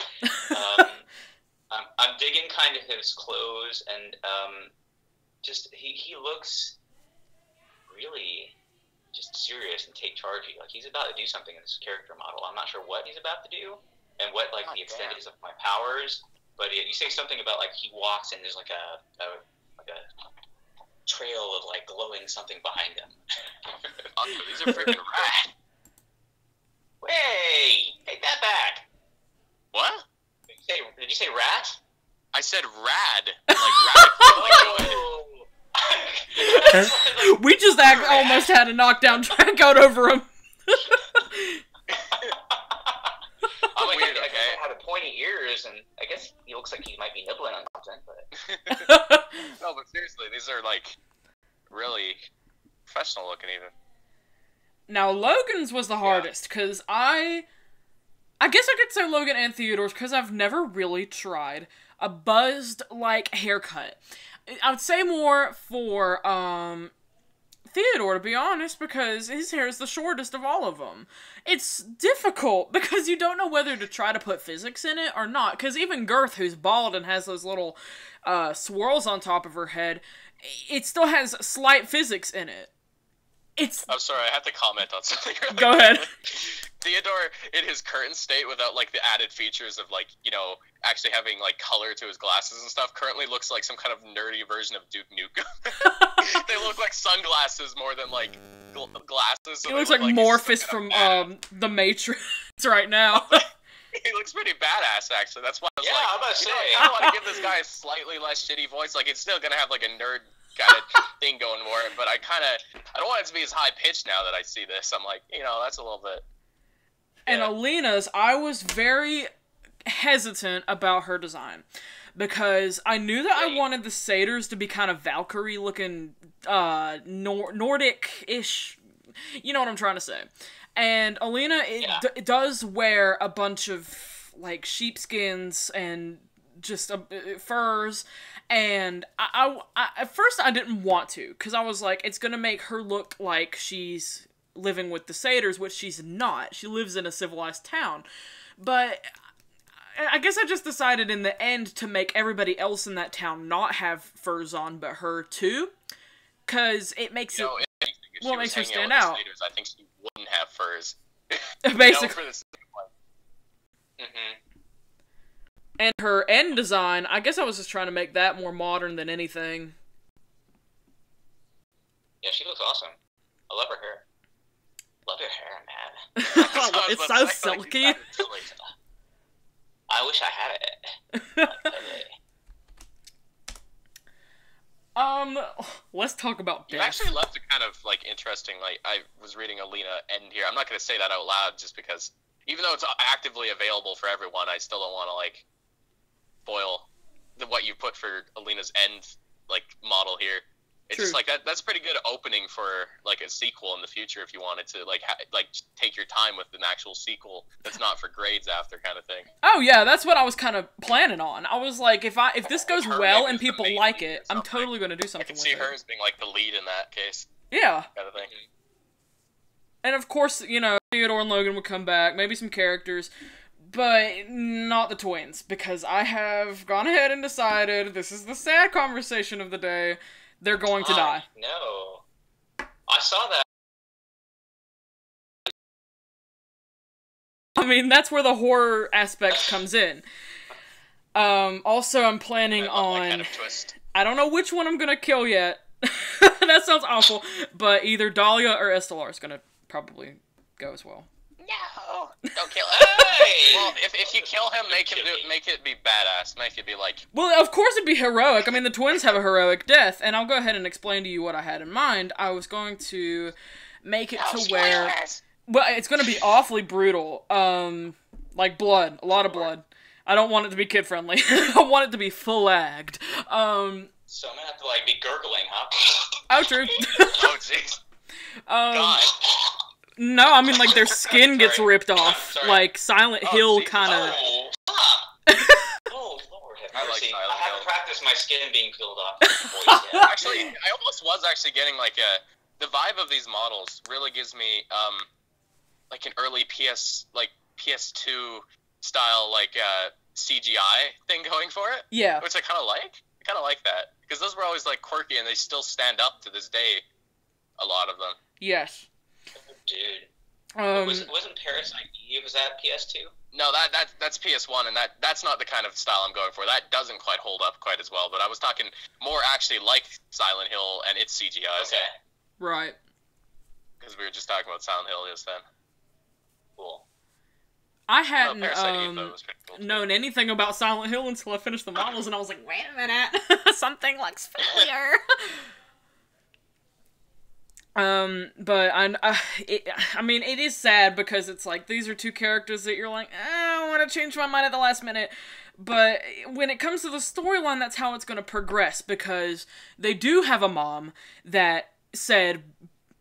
[SPEAKER 3] I'm digging kind of his clothes, and just he looks really just serious and take chargey. Like he's about to do something in this character model. I'm not sure what he's about to do and what like the extent is of my powers. But you say something about like he walks and there's like a trail of like glowing something behind him.
[SPEAKER 1] These are freaking rad.
[SPEAKER 3] Hey, take that back.
[SPEAKER 1] What?
[SPEAKER 3] Did you say rat?
[SPEAKER 1] I said rad. Like rabbit.
[SPEAKER 2] We just almost had a knockdown track out over him.
[SPEAKER 3] Weird, okay. I have pointy ears, and I guess he looks like he might be nibbling on something, but...
[SPEAKER 1] No, but seriously, these are, like, really professional looking, even.
[SPEAKER 2] Now, Logan's was the hardest, because I guess I could say Logan and Theodore's, because I've never really tried a buzzed, like, haircut. I would say more for, Theodore, to be honest, because his hair is the shortest of all of them. It's difficult, because you don't know whether to try to put physics in it or not, because even Girth, who's bald and has those little, swirls on top of her head, it still has slight physics in it.
[SPEAKER 1] I'm sorry, I have to comment on something really
[SPEAKER 2] Go ahead.
[SPEAKER 1] Theodore, in his current state, without, like, the added features of, like, you know, actually having, like, color to his glasses and stuff, currently looks like some kind of nerdy version of Duke Nukem. They look like sunglasses more than, like, glasses. So
[SPEAKER 2] he looks like Morpheus from, The Matrix right now.
[SPEAKER 1] He looks pretty badass, actually. That's why I was like,
[SPEAKER 3] I'm about to say.
[SPEAKER 1] I want to give this guy a slightly less shitty voice. Like, it's still gonna have, like, a nerd kind of thing going for it, but I don't want it to be as high-pitched now that I see this. I'm like, you know, that's a little bit...
[SPEAKER 2] And Alina's, I was very hesitant about her design. Because I knew that I wanted the satyrs to be kind of Valkyrie-looking, Nordic-ish. You know what I'm trying to say. And Alina, it does wear a bunch of, like, sheepskins and just furs. And I at first I didn't want to, because I was like, it's gonna make her look like she's living with the satyrs, which she's not. She lives in a civilized town. But I guess I just decided in the end to make everybody else in that town not have furs on, but her too. Because it makes it... Well, it makes her stand out.
[SPEAKER 1] Satyrs, I think she wouldn't have furs.
[SPEAKER 2] Basically.
[SPEAKER 3] Mm-hmm.
[SPEAKER 2] And her end design, I guess I was just trying to make that more modern than anything.
[SPEAKER 3] Yeah, she looks awesome. I love her hair. Love her hair, man.
[SPEAKER 2] It's so silky.
[SPEAKER 3] I wish I had
[SPEAKER 2] it. Let's talk about death.
[SPEAKER 1] You actually left a kind of, like, interesting, like, I was reading Alina end here. I'm not going to say that out loud just because, even though it's actively available for everyone, I still don't want to, like, spoil what you put for Alina's end, like, model here. It's just like that's pretty good opening for like a sequel in the future if you wanted to like take your time with an actual sequel that's not for grades after kind of thing.
[SPEAKER 2] Oh yeah, that's what I was kind of planning on. I was like, if this goes well and people like it, I'm totally going to do something with it.
[SPEAKER 1] I can see her as being like the lead in that case.
[SPEAKER 2] Yeah.
[SPEAKER 1] Kind of thing.
[SPEAKER 2] And of course, you know, Theodore and Logan would come back, maybe some characters, but not the twins, because I have gone ahead and decided, this is the sad conversation of the day, they're going to die.
[SPEAKER 3] No. I saw that.
[SPEAKER 2] I mean, that's where the horror aspect comes in. Also, I'm planning on...
[SPEAKER 1] that kind of twist.
[SPEAKER 2] I don't know which one I'm gonna kill yet. That sounds awful, but either Dahlia or Estelar is gonna probably go as well.
[SPEAKER 1] No! Don't kill him! Hey! Well, if you kill him, make it be badass. Make it be like...
[SPEAKER 2] Well, of course it'd be heroic. I mean, the twins have a heroic death, and I'll go ahead and explain to you what I had in mind. I was going to make it to where... Well, it's gonna be awfully brutal. Like blood. A lot of blood. I don't want it to be kid-friendly. I want it to be full-agged.
[SPEAKER 3] So I'm gonna have to, like, be gurgling, huh?
[SPEAKER 2] Oh, true.
[SPEAKER 1] Oh, jeez. God.
[SPEAKER 2] No, I mean, like, their skin gets ripped off.
[SPEAKER 3] Sorry.
[SPEAKER 2] Like, Silent Hill
[SPEAKER 1] Jesus.
[SPEAKER 2] kind of...
[SPEAKER 3] Oh, oh, Lord have
[SPEAKER 1] I like
[SPEAKER 3] mercy.
[SPEAKER 1] Silent
[SPEAKER 3] I haven't
[SPEAKER 1] Hill.
[SPEAKER 3] practiced my skin being peeled off. Yet.
[SPEAKER 1] Actually, I almost was actually getting, like, the vibe of these models really gives me, like, an early PS2 style, like, CGI thing going for it.
[SPEAKER 2] Yeah.
[SPEAKER 1] Which I kind of like. I kind of like that. Because those were always, like, quirky, and they still stand up to this day. A lot of them.
[SPEAKER 2] Yes.
[SPEAKER 3] Dude. Wasn't Parasite Eve, was that PS2?
[SPEAKER 1] No, that's PS1, and that's not the kind of style I'm going for. That doesn't quite hold up quite as well, but I was talking more actually like Silent Hill and its CGI.
[SPEAKER 3] Okay.
[SPEAKER 2] Right.
[SPEAKER 1] Because we were just talking about Silent Hill just then.
[SPEAKER 3] Cool.
[SPEAKER 2] I hadn't
[SPEAKER 1] Parasite Eve, though, was pretty cool, too.
[SPEAKER 2] known anything about Silent Hill until I finished the models, and I was like, wait a minute, something looks familiar. But I mean, it is sad because it's like, these are two characters that you're like, I want to change my mind at the last minute. But when it comes to the storyline, that's how it's going to progress, because they do have a mom that said,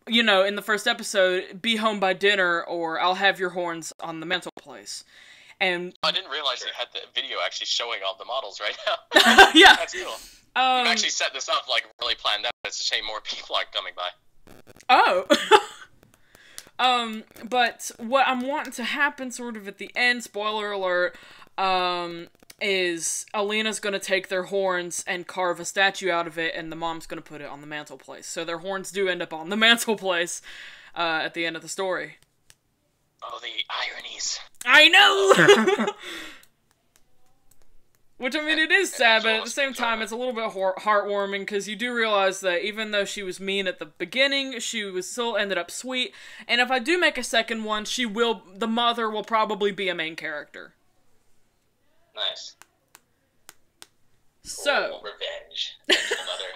[SPEAKER 2] you know, in the first episode, be home by dinner or I'll have your horns on the mantelpiece. And
[SPEAKER 1] I didn't realize you had the video actually showing all the models right now.
[SPEAKER 2] yeah.
[SPEAKER 1] That's cool. You've actually set this up, like, really planned out. It's a shame more people aren't coming by.
[SPEAKER 2] Oh. But what I'm wanting to happen sort of at the end, spoiler alert, is Alina's gonna take their horns and carve a statue out of it, and the mom's gonna put it on the mantelpiece. So their horns do end up on the mantelpiece, at the end of the story.
[SPEAKER 1] Oh, the ironies.
[SPEAKER 2] I know! Which, I mean, it is sad, but at the same time, it's a little bit heartwarming, because you do realize that even though she was mean at the beginning, she was still ended up sweet, and if I do make a second one, the mother will probably be a main character.
[SPEAKER 3] Nice.
[SPEAKER 2] So.
[SPEAKER 3] Oh, revenge. Vengeful mother.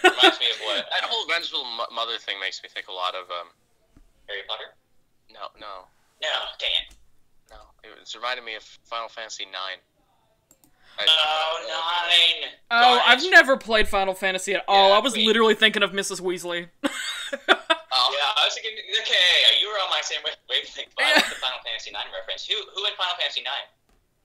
[SPEAKER 3] Reminds me of what?
[SPEAKER 1] That whole vengeful mother thing makes me think a lot of,
[SPEAKER 3] Harry Potter?
[SPEAKER 1] No.
[SPEAKER 3] No, dang it.
[SPEAKER 1] No, it's reminding me of Final Fantasy IX.
[SPEAKER 3] Oh, 9!
[SPEAKER 2] Oh, I've never played Final Fantasy at all.
[SPEAKER 3] Yeah,
[SPEAKER 2] I was literally thinking of Mrs. Weasley.
[SPEAKER 1] Oh.
[SPEAKER 3] Yeah, I was thinking, okay, you were on my same wavelength, but I like the Final Fantasy 9 reference. Who in Final Fantasy 9?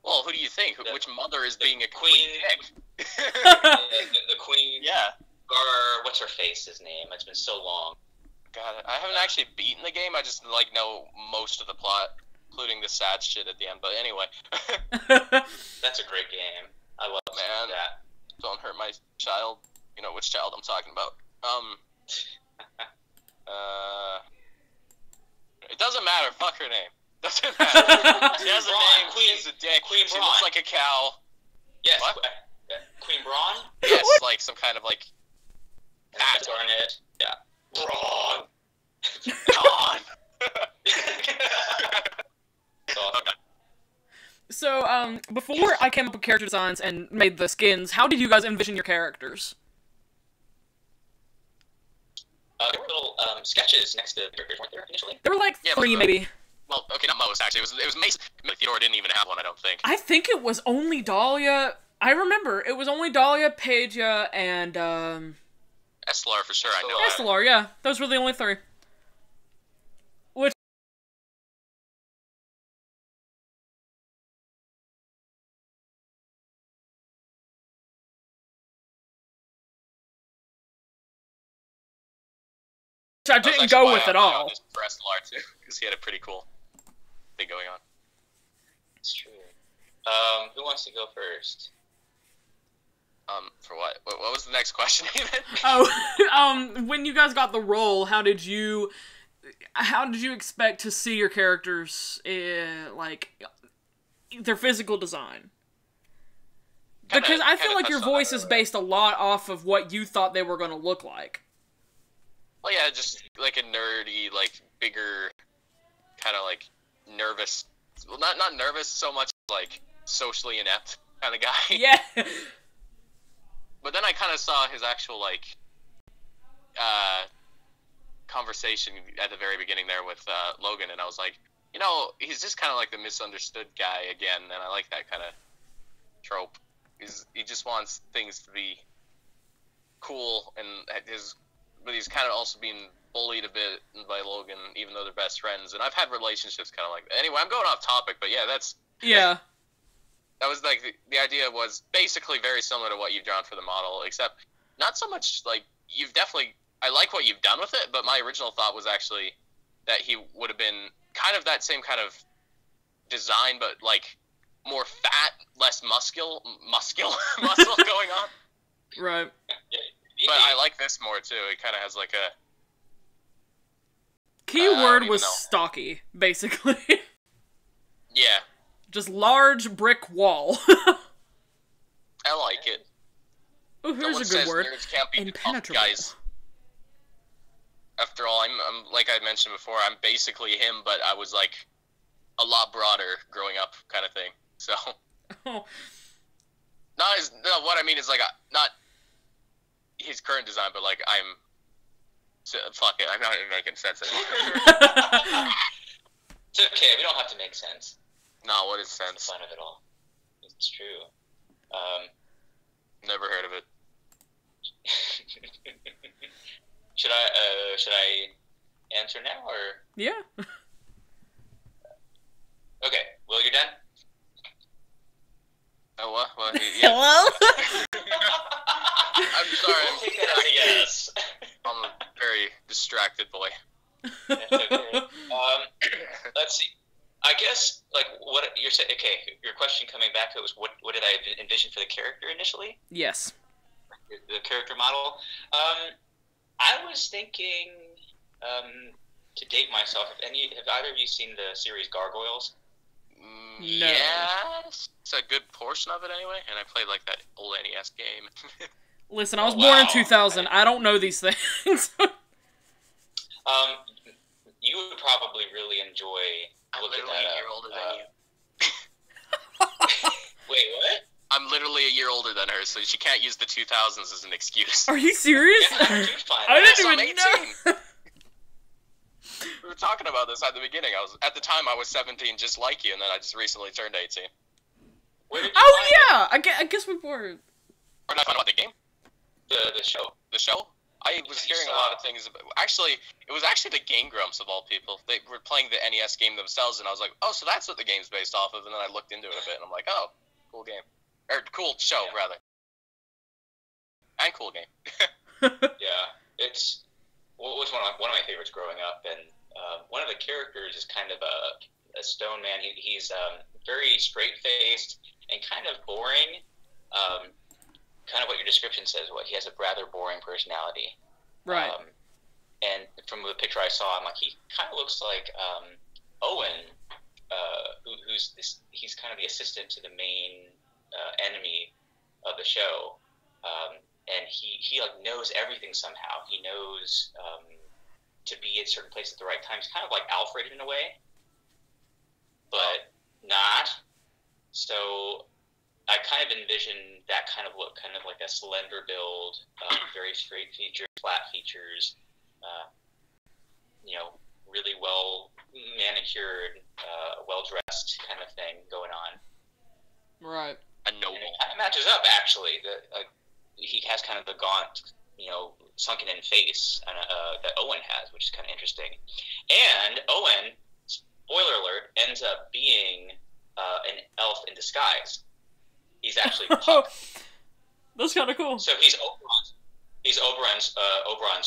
[SPEAKER 1] Well, who do you think? Which mother is being a
[SPEAKER 3] queen?
[SPEAKER 1] dick?
[SPEAKER 3] the queen?
[SPEAKER 1] Yeah.
[SPEAKER 3] Or, what's her face's name? It's been so long.
[SPEAKER 1] God, I haven't actually beaten the game. I just, like, know most of the plot, including the sad shit at the end. But anyway.
[SPEAKER 3] That's a great game. I love that.
[SPEAKER 1] Don't hurt my child. You know which child I'm talking about. It doesn't matter. Fuck her name. Doesn't matter. She has a name. She's a dick.
[SPEAKER 3] Queen
[SPEAKER 1] She
[SPEAKER 3] Braun.
[SPEAKER 1] looks like a cow.
[SPEAKER 3] Yes.
[SPEAKER 1] What?
[SPEAKER 3] Queen Braun?
[SPEAKER 1] Yes, like some kind of, like...
[SPEAKER 3] Darn it. Yeah. Braun.
[SPEAKER 1] Braun.
[SPEAKER 2] So, before I came up with character designs and made the skins, how did you guys envision your characters?
[SPEAKER 3] There were little sketches next to the characters, weren't there, initially?
[SPEAKER 2] There were like three, maybe.
[SPEAKER 1] Well, okay, not most, actually. It was Mason. Theodore didn't even have one, I don't think.
[SPEAKER 2] I think it was only Dahlia. I remember, it was only Dahlia, Pagia, and,
[SPEAKER 1] Estelar, for sure, I know.
[SPEAKER 2] Estelar, yeah. Those were the only three. I didn't go with at all.
[SPEAKER 1] Just for SLR too, because he had a pretty cool thing going on.
[SPEAKER 3] It's true. Who wants to go first?
[SPEAKER 1] For what? What was the next question even?
[SPEAKER 2] When you guys got the role, how did you expect to see your characters, like, their physical design? Because I feel like your voice is based a lot off of what you thought they were going to look like.
[SPEAKER 1] Well, yeah, just like a nerdy, like, bigger, kind of like nervous. Well, not nervous so much, like socially inept kind of guy.
[SPEAKER 2] Yeah.
[SPEAKER 1] But then I kind of saw his actual like conversation at the very beginning there with Logan, and I was like, you know, he's just kind of like the misunderstood guy again, and I like that kind of trope. He just wants things to be cool, and but he's kind of also being bullied a bit by Logan, even though they're best friends. And I've had relationships kind of like that. Anyway, I'm going off topic, but yeah,
[SPEAKER 2] yeah.
[SPEAKER 1] That was like the idea was basically very similar to what you've drawn for the model, except not so much like I like what you've done with it, but my original thought was actually that he would have been kind of that same kind of design, but like more fat, less muscle going on.
[SPEAKER 2] Right.
[SPEAKER 1] But I like this more too. It kind of has like a
[SPEAKER 2] keyword was stocky, basically.
[SPEAKER 1] Yeah.
[SPEAKER 2] Just large brick wall.
[SPEAKER 1] I like it.
[SPEAKER 2] Oh, here's a good word.
[SPEAKER 1] Nerds can't be
[SPEAKER 2] Impenetrable.
[SPEAKER 1] tough guys. After all, I'm like I mentioned before, I'm basically him, but I was like a lot broader growing up, kind of thing. So,
[SPEAKER 2] oh.
[SPEAKER 1] What I mean is like not his current design, but like fuck it, I'm not even making sense anymore.
[SPEAKER 3] It's okay, we don't have to make sense.
[SPEAKER 1] No, what is sense?
[SPEAKER 3] It's the fun of it all. It's true.
[SPEAKER 1] Never heard of it.
[SPEAKER 3] Should I answer now or?
[SPEAKER 2] Yeah.
[SPEAKER 3] Okay. Will, you're done?
[SPEAKER 1] Oh what? Yeah.
[SPEAKER 2] Hello.
[SPEAKER 1] I'm sorry.
[SPEAKER 3] We'll take that as a yes.
[SPEAKER 1] I'm a very distracted boy.
[SPEAKER 3] That's okay. Let's see. I guess, like, what you're saying, okay, your question coming back to it was, what did I envision for the character initially?
[SPEAKER 2] Yes.
[SPEAKER 3] The character model? I was thinking, to date myself, have either of you seen the series Gargoyles?
[SPEAKER 2] No.
[SPEAKER 1] Yes. It's a good portion of it anyway, and I played, like, that old NES game.
[SPEAKER 2] Listen, I was born in 2000. I don't know these things.
[SPEAKER 3] You would probably really enjoy...
[SPEAKER 1] I'm literally a year older than you.
[SPEAKER 3] Wait, what?
[SPEAKER 1] I'm literally a year older than her, so she can't use the 2000s as an excuse.
[SPEAKER 2] Are you serious?
[SPEAKER 3] Yeah,
[SPEAKER 2] I didn't even know.
[SPEAKER 1] We were talking about this at the beginning. At the time I was 17, just like you, and then I just recently turned 18.
[SPEAKER 3] Where did you
[SPEAKER 2] I guess we were.
[SPEAKER 1] Where did I find out about the game?
[SPEAKER 3] The show.
[SPEAKER 1] The show? I was hearing a lot of things about... Actually, it was actually the Game Grumps of all people. They were playing the NES game themselves, and I was like, oh, so that's what the game's based off of, and then I looked into it a bit, and I'm like, oh, cool game. Or cool show, rather. And cool game.
[SPEAKER 3] Yeah, it was one of my favorites growing up, and one of the characters is kind of a stone man. He's very straight-faced and kind of boring. Kind of what your description says. He has a rather boring personality.
[SPEAKER 2] Right.
[SPEAKER 3] And from the picture I saw, I'm like, he kind of looks like Owen, he's kind of the assistant to the main enemy of the show, and he like knows everything somehow. He knows to be at certain place at the right time. He's kind of like Alfred in a way, but not. So I kind of envision that kind of look, kind of like a slender build, very straight features, flat features, really well manicured, well dressed kind of thing going on.
[SPEAKER 2] Right.
[SPEAKER 1] A noble.
[SPEAKER 3] And it kind of matches up actually. He has kind of the gaunt, sunken in face that Owen has, which is kind of interesting. And Owen, spoiler alert, ends up being an elf in disguise. He's actually Puck.
[SPEAKER 2] That's kind of cool.
[SPEAKER 3] So he's Oberon's. he's Oberon's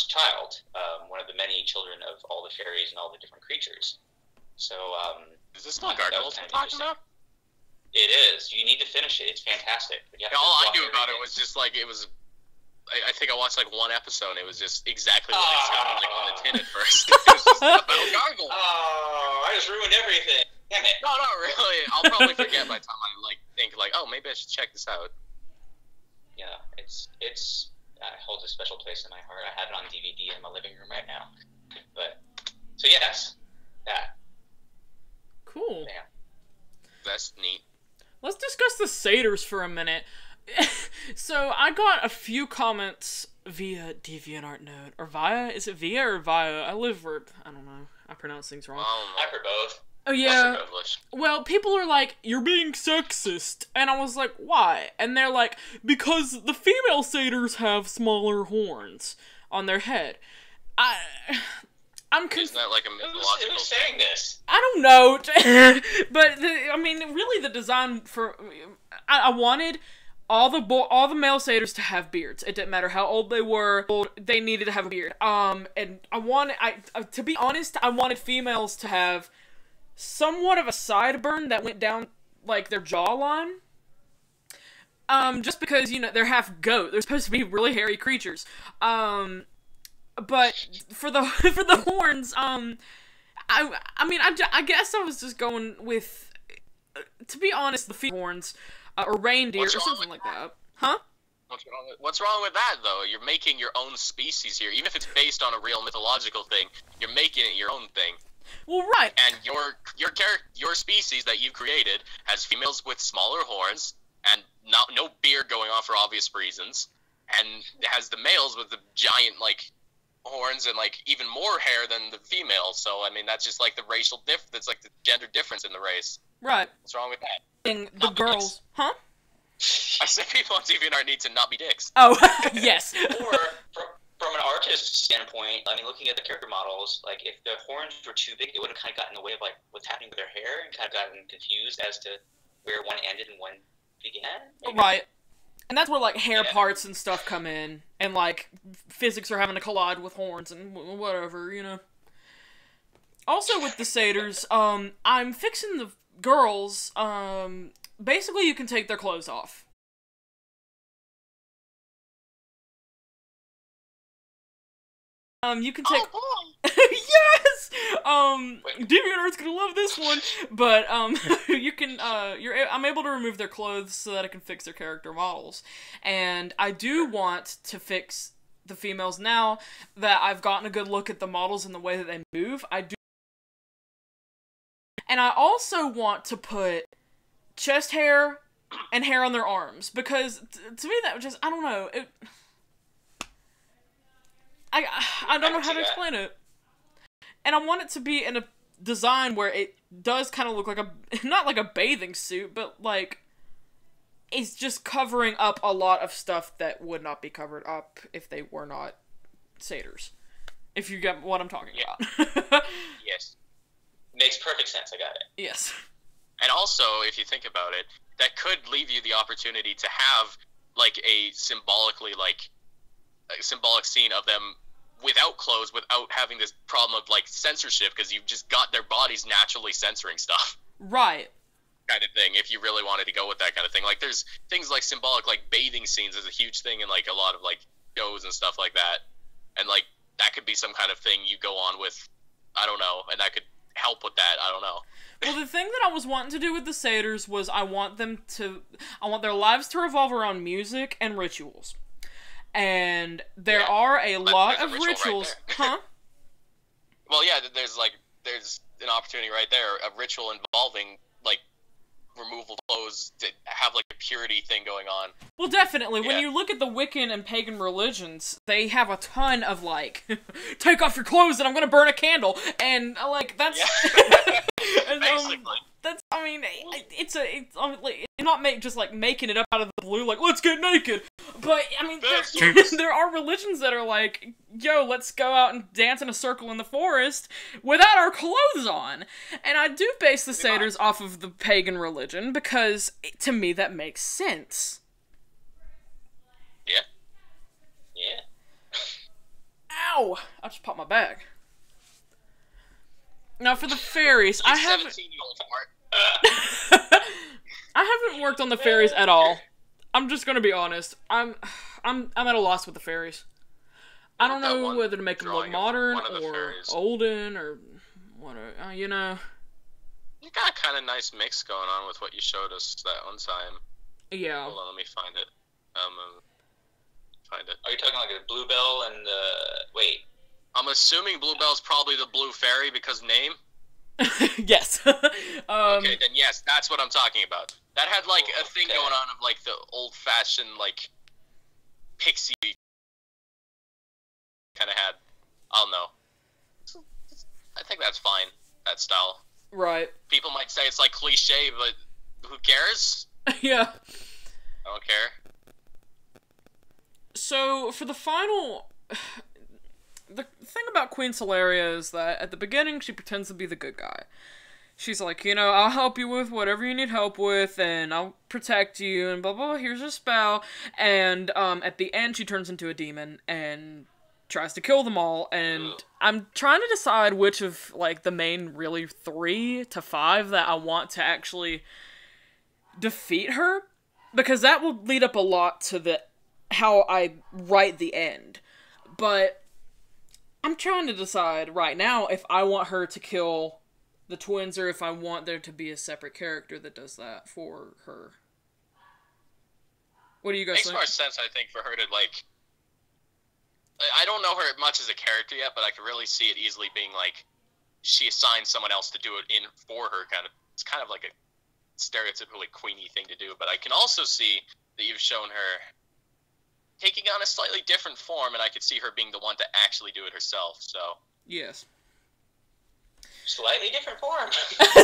[SPEAKER 3] child, one of the many children of all the fairies and all the different creatures. So,
[SPEAKER 1] is this not Gargoyles we're talking about?
[SPEAKER 3] It is. You need to finish it. It's fantastic.
[SPEAKER 1] All I knew about it was just like it was. I think I watched like one episode. And it was just exactly what it sounded like on the tin at first. It was just about gargoyles.
[SPEAKER 3] Oh, I just ruined everything. Damn it.
[SPEAKER 1] No, not really. I'll probably forget by the time I think oh, maybe I should check this out.
[SPEAKER 3] Yeah, it's holds a special place in my heart. I have it on DVD in my living room right now. But so yes, that.
[SPEAKER 2] Cool.
[SPEAKER 3] Yeah.
[SPEAKER 1] That's neat.
[SPEAKER 2] Let's discuss the satyrs for a minute. So, I got a few comments via DeviantArt Node. Or via? Is it via or via? I don't know. I pronounce things wrong.
[SPEAKER 3] I've heard both.
[SPEAKER 2] Oh, yeah. Well, people are like, you're being sexist. And I was like, why? And they're like, because the female satyrs have smaller horns on their head. I'm
[SPEAKER 1] Isn't that like a mythological
[SPEAKER 3] Who's saying this?
[SPEAKER 2] I don't know. But, really the design for... I wanted all the male satyrs to have beards. It didn't matter how old they were. They needed to have a beard. And to be honest, I wanted females to have somewhat of a sideburn that went down, like, their jawline. Just because, they're half goat. They're supposed to be really hairy creatures. But for the horns, I guess I was just going with, to be honest, the female horns, or reindeer, or something like that. Huh?
[SPEAKER 1] What's wrong with that, though? You're making your own species here. Even if it's based on a real mythological thing, you're making it your own thing.
[SPEAKER 2] Well, right.
[SPEAKER 1] And your species that you've created has females with smaller horns and no beard going on for obvious reasons, and it has the males with the giant horns and even more hair than the females. So that's just the racial that's the gender difference in the race.
[SPEAKER 2] Right.
[SPEAKER 1] What's wrong with that?
[SPEAKER 2] The girls, huh?
[SPEAKER 1] I said people on DeviantArt need to not be dicks.
[SPEAKER 2] Oh, yes.
[SPEAKER 3] Or from an artist's standpoint, looking at the character models, if the horns were too big, it would have kind of gotten in the way of what's happening with their hair, and kind of gotten confused as to where one ended and one began. Maybe?
[SPEAKER 2] Right. And that's where hair parts and stuff come in, and physics are having to collide with horns and whatever, Also with the satyrs, I'm fixing the girls. Basically you can take their clothes off. You can take.
[SPEAKER 1] Oh boy!
[SPEAKER 2] Yes. DeviantArt's gonna love this one, but you can. I'm able to remove their clothes so that I can fix their character models, and I do want to fix the females now that I've gotten a good look at the models and the way that they move. I do, and I also want to put chest hair and hair on their arms because to me that just I don't know it. I don't know how to explain it. And I want it to be in a design where it does kind of look like not like a bathing suit, but it's just covering up a lot of stuff that would not be covered up if they were not satyrs. If you get what I'm talking about.
[SPEAKER 3] Yes. Makes perfect sense, I got it.
[SPEAKER 2] Yes.
[SPEAKER 1] And also, if you think about it, that could leave you the opportunity to have, a symbolic scene of them without clothes, without having this problem of censorship, because you've just got their bodies naturally censoring stuff.
[SPEAKER 2] Right.
[SPEAKER 1] Kind of thing, if you really wanted to go with that kind of thing. There's things symbolic, bathing scenes is a huge thing in a lot of shows and stuff like that. And that could be some kind of thing you go on with, I don't know, and that could help with that, I don't know.
[SPEAKER 2] Well, the thing that I was wanting to do with the satyrs was I want their lives to revolve around music and rituals. And there are a lot of rituals,
[SPEAKER 1] right
[SPEAKER 2] huh?
[SPEAKER 1] Well, yeah, there's an opportunity right there, a ritual involving removal of clothes to have a purity thing going on.
[SPEAKER 2] Well, definitely. Yeah. When you look at the Wiccan and pagan religions, they have a ton of take off your clothes and I'm gonna burn a candle, and that's and,
[SPEAKER 1] basically.
[SPEAKER 2] That's it's not making it up out of the blue let's get naked, but there are religions that are yo, let's go out and dance in a circle in the forest without our clothes on. And I do base the satyrs off of the pagan religion because to me that makes sense.
[SPEAKER 3] Yeah.
[SPEAKER 2] Ow! I just popped my bag. Now for the fairies, I haven't...
[SPEAKER 1] 17-year-old Art.
[SPEAKER 2] I haven't worked on the fairies at all. I'm just gonna be honest. I'm at a loss with the fairies. I don't know whether to make them look modern or olden or whatever. You know.
[SPEAKER 1] You got a kind of nice mix going on with what you showed us that one time.
[SPEAKER 2] Yeah.
[SPEAKER 1] Hold on, let me find it. Find it.
[SPEAKER 3] Are you talking like a Bluebell and the... Wait.
[SPEAKER 1] I'm assuming Bluebell's probably the blue fairy because name.
[SPEAKER 2] Yes.
[SPEAKER 1] Okay, then yes, that's what I'm talking about. That had like a thing going on of like the old-fashioned like pixie kind of had. I don't know. I think that's fine. That style.
[SPEAKER 2] Right.
[SPEAKER 1] People might say it's like cliche, but who cares?
[SPEAKER 2] Yeah.
[SPEAKER 1] I don't care.
[SPEAKER 2] So for the final, the thing about Queen Solaria is that at the beginning she pretends to be the good guy. She's like, you know, I'll help you with whatever you need help with, and I'll protect you, and blah, blah, blah, here's a spell. And, at the end, she turns into a demon, and tries to kill them all, and I'm trying to decide which of, like, the main, really, 3 to 5 that I want to actually defeat her, because that will lead up a lot to how I write the end. But I'm trying to decide right now if I want her to kill the twins, or if I want there to be a separate character that does that for her. What do you guys think?
[SPEAKER 1] Makes more sense, I think, for her to, like... I don't know her much as a character yet, but I could really see it easily being, like, she assigns someone else to do it for her, kind of. It's kind of like a stereotypically queenie thing to do, but I can also see that you've shown her taking on a slightly different form, and I could see her being the one to actually do it herself, so...
[SPEAKER 2] Yes.
[SPEAKER 3] Slightly different form.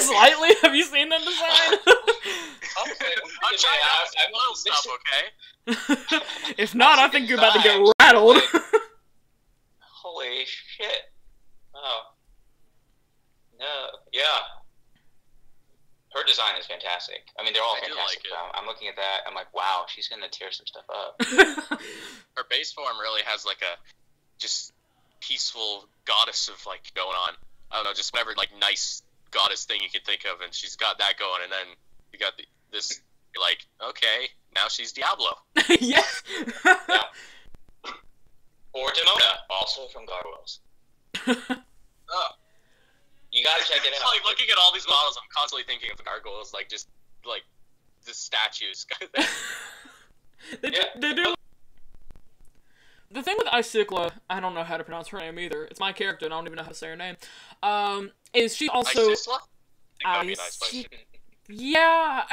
[SPEAKER 2] Slightly? Have you seen that design?
[SPEAKER 1] I'm trying to little stuff, okay?
[SPEAKER 2] If not, I think you're about to get rattled.
[SPEAKER 3] Holy shit. Oh. No. Yeah. Her design is fantastic. I mean, they're all fantastic. Like I'm looking at that. I'm like, wow, she's going to tear some stuff up.
[SPEAKER 1] Her base form really has, like, a just peaceful goddess of, like, going on. I don't know, just whatever, like, nice goddess thing you can think of, and she's got that going, and then you got this, like, okay, now she's Diablo.
[SPEAKER 2] Yeah.
[SPEAKER 3] Yeah. Or Demona, also from Gargoyles.
[SPEAKER 1] Oh.
[SPEAKER 3] You gotta check it out.
[SPEAKER 1] Like, looking at all these models, I'm constantly thinking of the Gargoyles, like, just, like, the statues.
[SPEAKER 2] They do. The thing with Icicla, I don't know how to pronounce her name either. It's my character, and I don't even know how to say her name. Is she also...
[SPEAKER 1] Icicla? I think that would be nice,
[SPEAKER 2] yeah.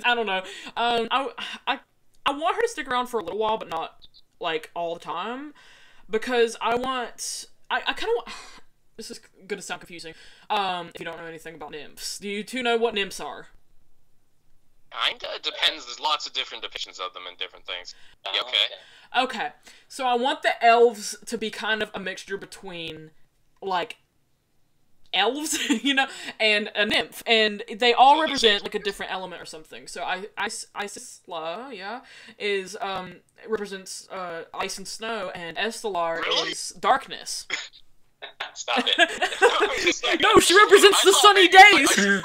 [SPEAKER 2] I don't know. I want her to stick around for a little while, but not, like, all the time. Because I kind of want... This is gonna sound confusing. If you don't know anything about nymphs. Do you two know what nymphs are?
[SPEAKER 1] Kinda. It depends. There's lots of different depictions of them in different things. Yeah, okay.
[SPEAKER 2] Okay. So I want the elves to be kind of a mixture between, like, elves, you know, and a nymph. And they all represent, like, a different element or something. So Icicla, yeah, is, represents, ice and snow, and Estelar is darkness.
[SPEAKER 3] Stop it.
[SPEAKER 2] No, she represents the sunny days!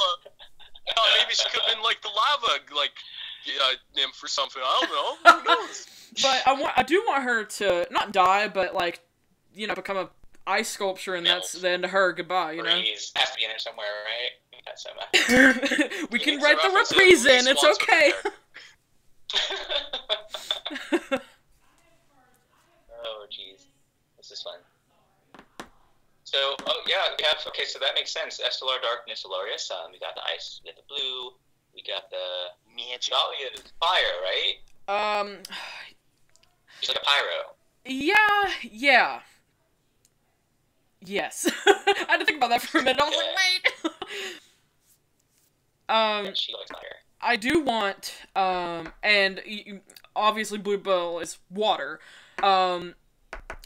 [SPEAKER 1] I thought maybe she could have been, like, the lava, like, nymph or something. I don't know. Who knows?
[SPEAKER 2] But I do want her to not die, but, like, you know, become a ice sculpture, and that's the end of her. Goodbye, you know?
[SPEAKER 3] Reprise has to be in there somewhere, right?
[SPEAKER 2] We can write the reprise in, it's okay.
[SPEAKER 3] Oh, jeez. This is fun. So, okay, so that makes sense. Estelar, Darkness, Ilarius, we got the ice, we got the blue, we got the... Jalia is fire, right? She's like a pyro.
[SPEAKER 2] Yeah. Yes. I had to think about that for a minute, I was like, wait!
[SPEAKER 3] She likes fire.
[SPEAKER 2] I do want, and obviously Bluebell is water, and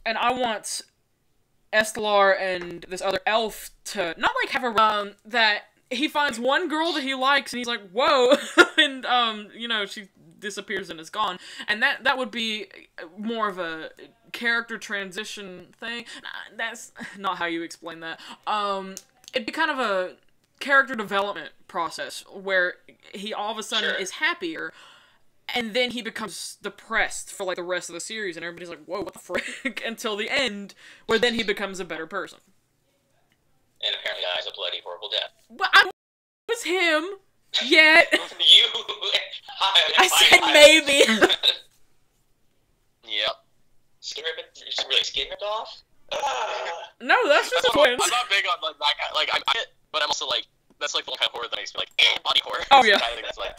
[SPEAKER 2] I want Estelar and this other elf to not, like, have a run that he finds one girl that he likes and he's like, whoa, and, you know, she disappears and is gone, and that would be more of a character transition thing. That's not how you explain that. It'd be kind of a character development process where he all of a sudden is happier, and then he becomes depressed for like the rest of the series, and everybody's like, "Whoa, what the frick?" Until the end, where then he becomes a better person.
[SPEAKER 3] And apparently dies a bloody, horrible death.
[SPEAKER 2] Well, I was him. Yet.
[SPEAKER 3] You.
[SPEAKER 2] I said maybe.
[SPEAKER 1] Yep.
[SPEAKER 3] Really skin ripped off?
[SPEAKER 2] No, that's just a twins.
[SPEAKER 1] I'm not big on like that kind. Like I'm it, but I'm also like that's like the one kind of horror that makes me like body horror.
[SPEAKER 2] Oh yeah.
[SPEAKER 1] I think that's like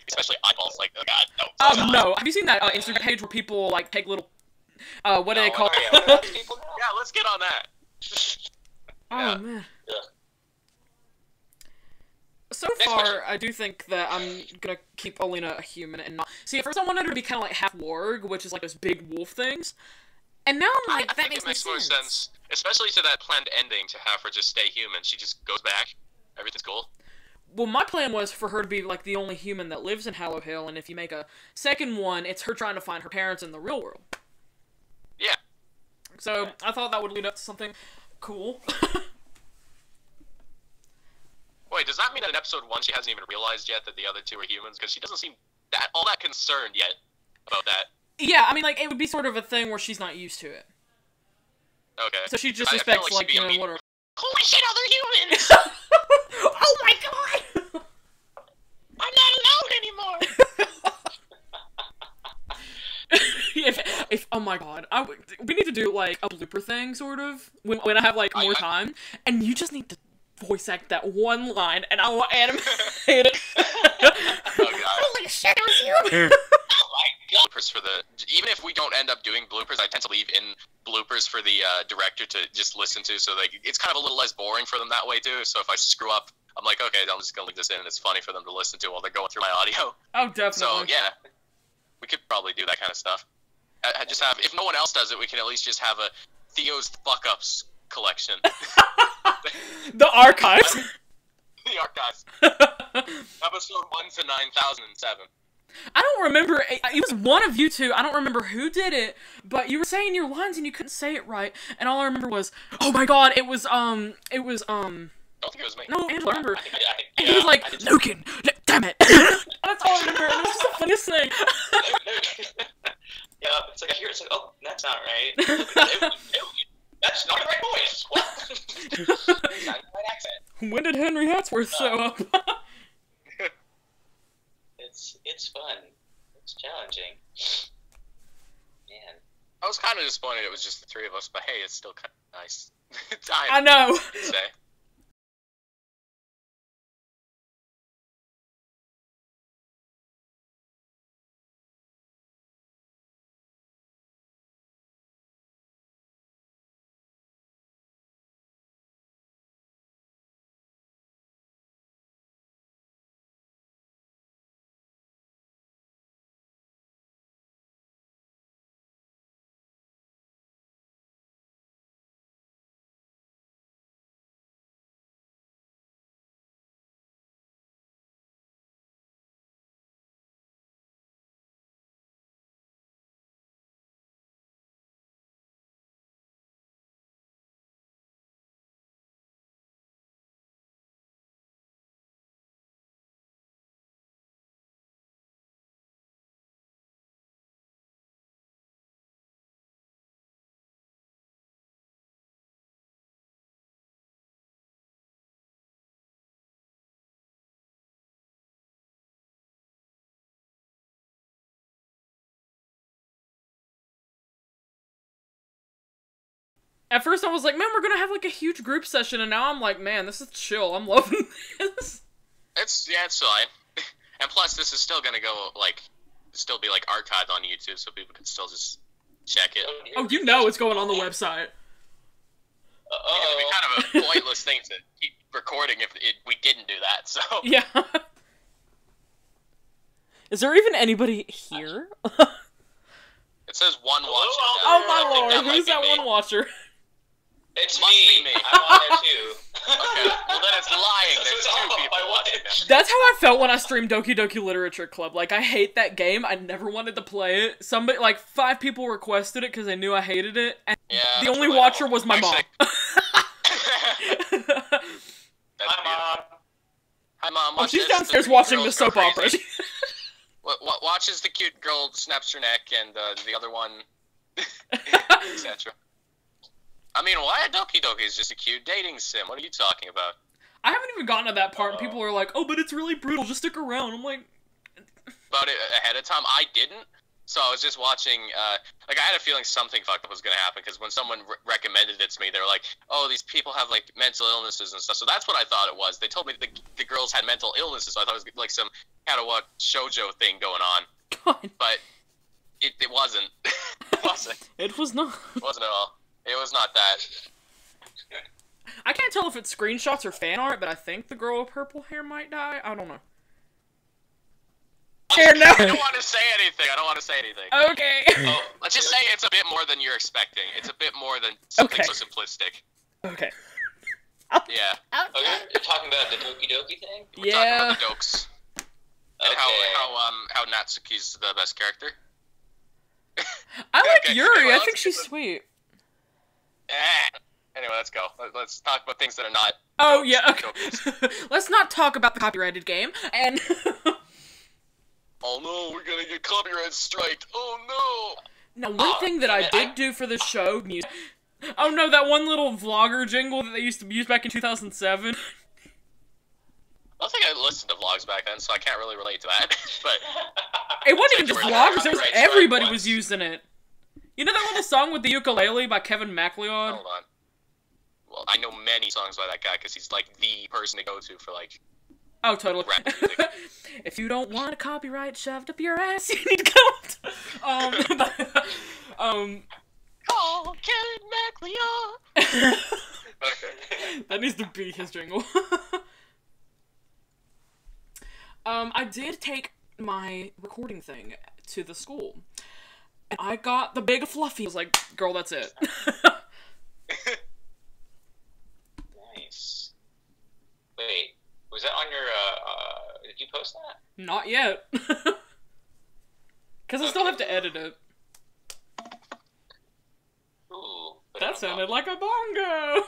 [SPEAKER 1] especially eyeballs. Like oh god, no.
[SPEAKER 2] Oh no. Have you seen that Instagram page where people like take little what do they call it?
[SPEAKER 1] Yeah, let's get on that.
[SPEAKER 2] Oh man.
[SPEAKER 3] Yeah.
[SPEAKER 2] So far, I do think that I'm gonna keep Alina a human and not. See, at first I wanted her to be kind of like half warg, which is like those big wolf things. And now I'm like, that
[SPEAKER 1] makes more sense. Especially to that planned ending to have her just stay human. She just goes back. Everything's cool.
[SPEAKER 2] Well, my plan was for her to be like the only human that lives in Hallow Hill, and if you make a second one, it's her trying to find her parents in the real world.
[SPEAKER 1] Yeah.
[SPEAKER 2] So I thought that would lead up to something cool.
[SPEAKER 1] Wait, does that mean that in episode 1 she hasn't even realized yet that the other two are humans? Because she doesn't seem all that concerned yet about that.
[SPEAKER 2] Yeah, I mean, like, it would be sort of a thing where she's not used to it.
[SPEAKER 1] Okay.
[SPEAKER 2] So she just suspects, like, you know, what are...
[SPEAKER 1] Holy shit, other humans!
[SPEAKER 2] Oh my god!
[SPEAKER 1] I'm not alone anymore!
[SPEAKER 2] if oh my god, we need to do, like, a blooper thing, sort of, when I have, like, more time, and you just need to voice act that one line, and I will animate it.
[SPEAKER 1] Oh god.
[SPEAKER 2] Holy shit, it was you!
[SPEAKER 3] Oh my god.
[SPEAKER 1] Bloopers for even if we don't end up doing bloopers, I tend to leave in bloopers for the director to just listen to, so like it's kind of a little less boring for them that way too. So if I screw up, I'm like, okay, I'm just gonna leave this in, and it's funny for them to listen to while they're going through my audio.
[SPEAKER 2] Oh, definitely.
[SPEAKER 1] So yeah, we could probably do that kind of stuff. I just have, if no one else does it, we can at least just have a Theo's fuck-ups collection.
[SPEAKER 2] The archives.
[SPEAKER 1] The archives. Episode 1 to 9007.
[SPEAKER 2] I don't remember, it was one of you two, I don't remember who did it, but you were saying your lines and you couldn't say it right, and all I remember was, oh my god, it was,
[SPEAKER 1] I don't think it was me.
[SPEAKER 2] no, Angela, I remember, and
[SPEAKER 3] Yeah,
[SPEAKER 2] he was like, Lucan, damn it. That's all I remember, and it was just the funniest thing.
[SPEAKER 3] Yeah, it's like I hear it's like, oh, that's not right. That's not the right voice. What? That's not the right accent.
[SPEAKER 2] When did Henry Hatsworth show up?
[SPEAKER 3] It's fun. It's challenging. Man.
[SPEAKER 1] I was kind of disappointed it was just the three of us, but hey, it's still kind of nice.
[SPEAKER 2] I know.
[SPEAKER 1] Say.
[SPEAKER 2] At first I was like, man, we're gonna have like a huge group session, and now I'm like, man, this is chill, I'm loving this.
[SPEAKER 1] It's fine. And plus, this is still gonna go, like, still be, like, archived on YouTube, so people can still just check it.
[SPEAKER 2] Oh, you know it's going on the website.
[SPEAKER 1] It'd be kind of a pointless thing to keep recording if we didn't do that, so...
[SPEAKER 2] Yeah. Is there even anybody here?
[SPEAKER 1] It says one watcher.
[SPEAKER 2] Oh my lord, who's that one watcher?
[SPEAKER 3] It's
[SPEAKER 1] Must
[SPEAKER 3] me.
[SPEAKER 1] be me.
[SPEAKER 3] I'm on there too.
[SPEAKER 1] Okay, well then it's lying. There's
[SPEAKER 3] So
[SPEAKER 1] two people
[SPEAKER 3] I
[SPEAKER 1] watching.
[SPEAKER 2] That's how I felt when I streamed Doki Doki Literature Club. Like, I hate that game. I never wanted to play it. Somebody, like, 5 people requested it because they knew I hated it, and the only watcher was my mom.
[SPEAKER 1] Hi, Mom. Hi, Mom.
[SPEAKER 2] Oh, she's downstairs watching the soap opera.
[SPEAKER 1] Watches the cute girl snaps her neck, and the other one, etc. I mean, why Doki Doki is just a cute dating sim? What are you talking about?
[SPEAKER 2] I haven't even gotten to that part, and people are like, oh, but it's really brutal, just stick around. I'm like...
[SPEAKER 1] About it ahead of time, I didn't. So I was just watching, like, I had a feeling something fucked up was gonna happen, because when someone recommended it to me, they were like, oh, these people have, like, mental illnesses and stuff. So that's what I thought it was. They told me the girls had mental illnesses, so I thought it was, like, some kind of shoujo thing going on.
[SPEAKER 2] God.
[SPEAKER 1] But it wasn't. It wasn't.
[SPEAKER 2] It was not.
[SPEAKER 1] It wasn't at all. It was not that.
[SPEAKER 2] I can't tell if it's screenshots or fan art, but I think the girl with purple hair might die. I don't know.
[SPEAKER 1] I don't want to say anything.
[SPEAKER 2] Okay.
[SPEAKER 1] Oh, let's just say it's a bit more than you're expecting. It's a bit more than something so simplistic.
[SPEAKER 2] Okay.
[SPEAKER 1] Yeah.
[SPEAKER 3] Okay, you're talking about the Doki Doki thing?
[SPEAKER 1] We're talking about the dokes. And how Natsuki's the best character.
[SPEAKER 2] I like Yuri. I think she's sweet.
[SPEAKER 1] Anyway, let's go. Let's talk about things that are not.
[SPEAKER 2] Oh yeah. Okay. Let's not talk about the copyrighted game. And.
[SPEAKER 1] Oh no, we're gonna get copyright striked. Oh
[SPEAKER 2] no. Now, one thing that I did do for the show. Oh no, that one little vlogger jingle that they used to use back in 2007.
[SPEAKER 1] I don't think I listened to vlogs back then, so I can't really relate to that. But
[SPEAKER 2] it wasn't even just vloggers; it was everybody was using it. You know that little song with the ukulele by Kevin MacLeod?
[SPEAKER 1] Hold on. Well, I know many songs by that guy because he's like the person to go to for like.
[SPEAKER 2] Oh, totally. Rap music. If you don't want a copyright shoved up your ass, you need to go.
[SPEAKER 1] Call Kevin MacLeod. Okay.
[SPEAKER 2] That needs to be his jingle. I did take my recording thing to the school. And I got the big fluffy. I was like, girl, that's it.
[SPEAKER 3] Nice. Wait, was that on your, did you post that?
[SPEAKER 2] Not yet. Because I still have to edit it.
[SPEAKER 3] Ooh.
[SPEAKER 2] That sounded like a bongo!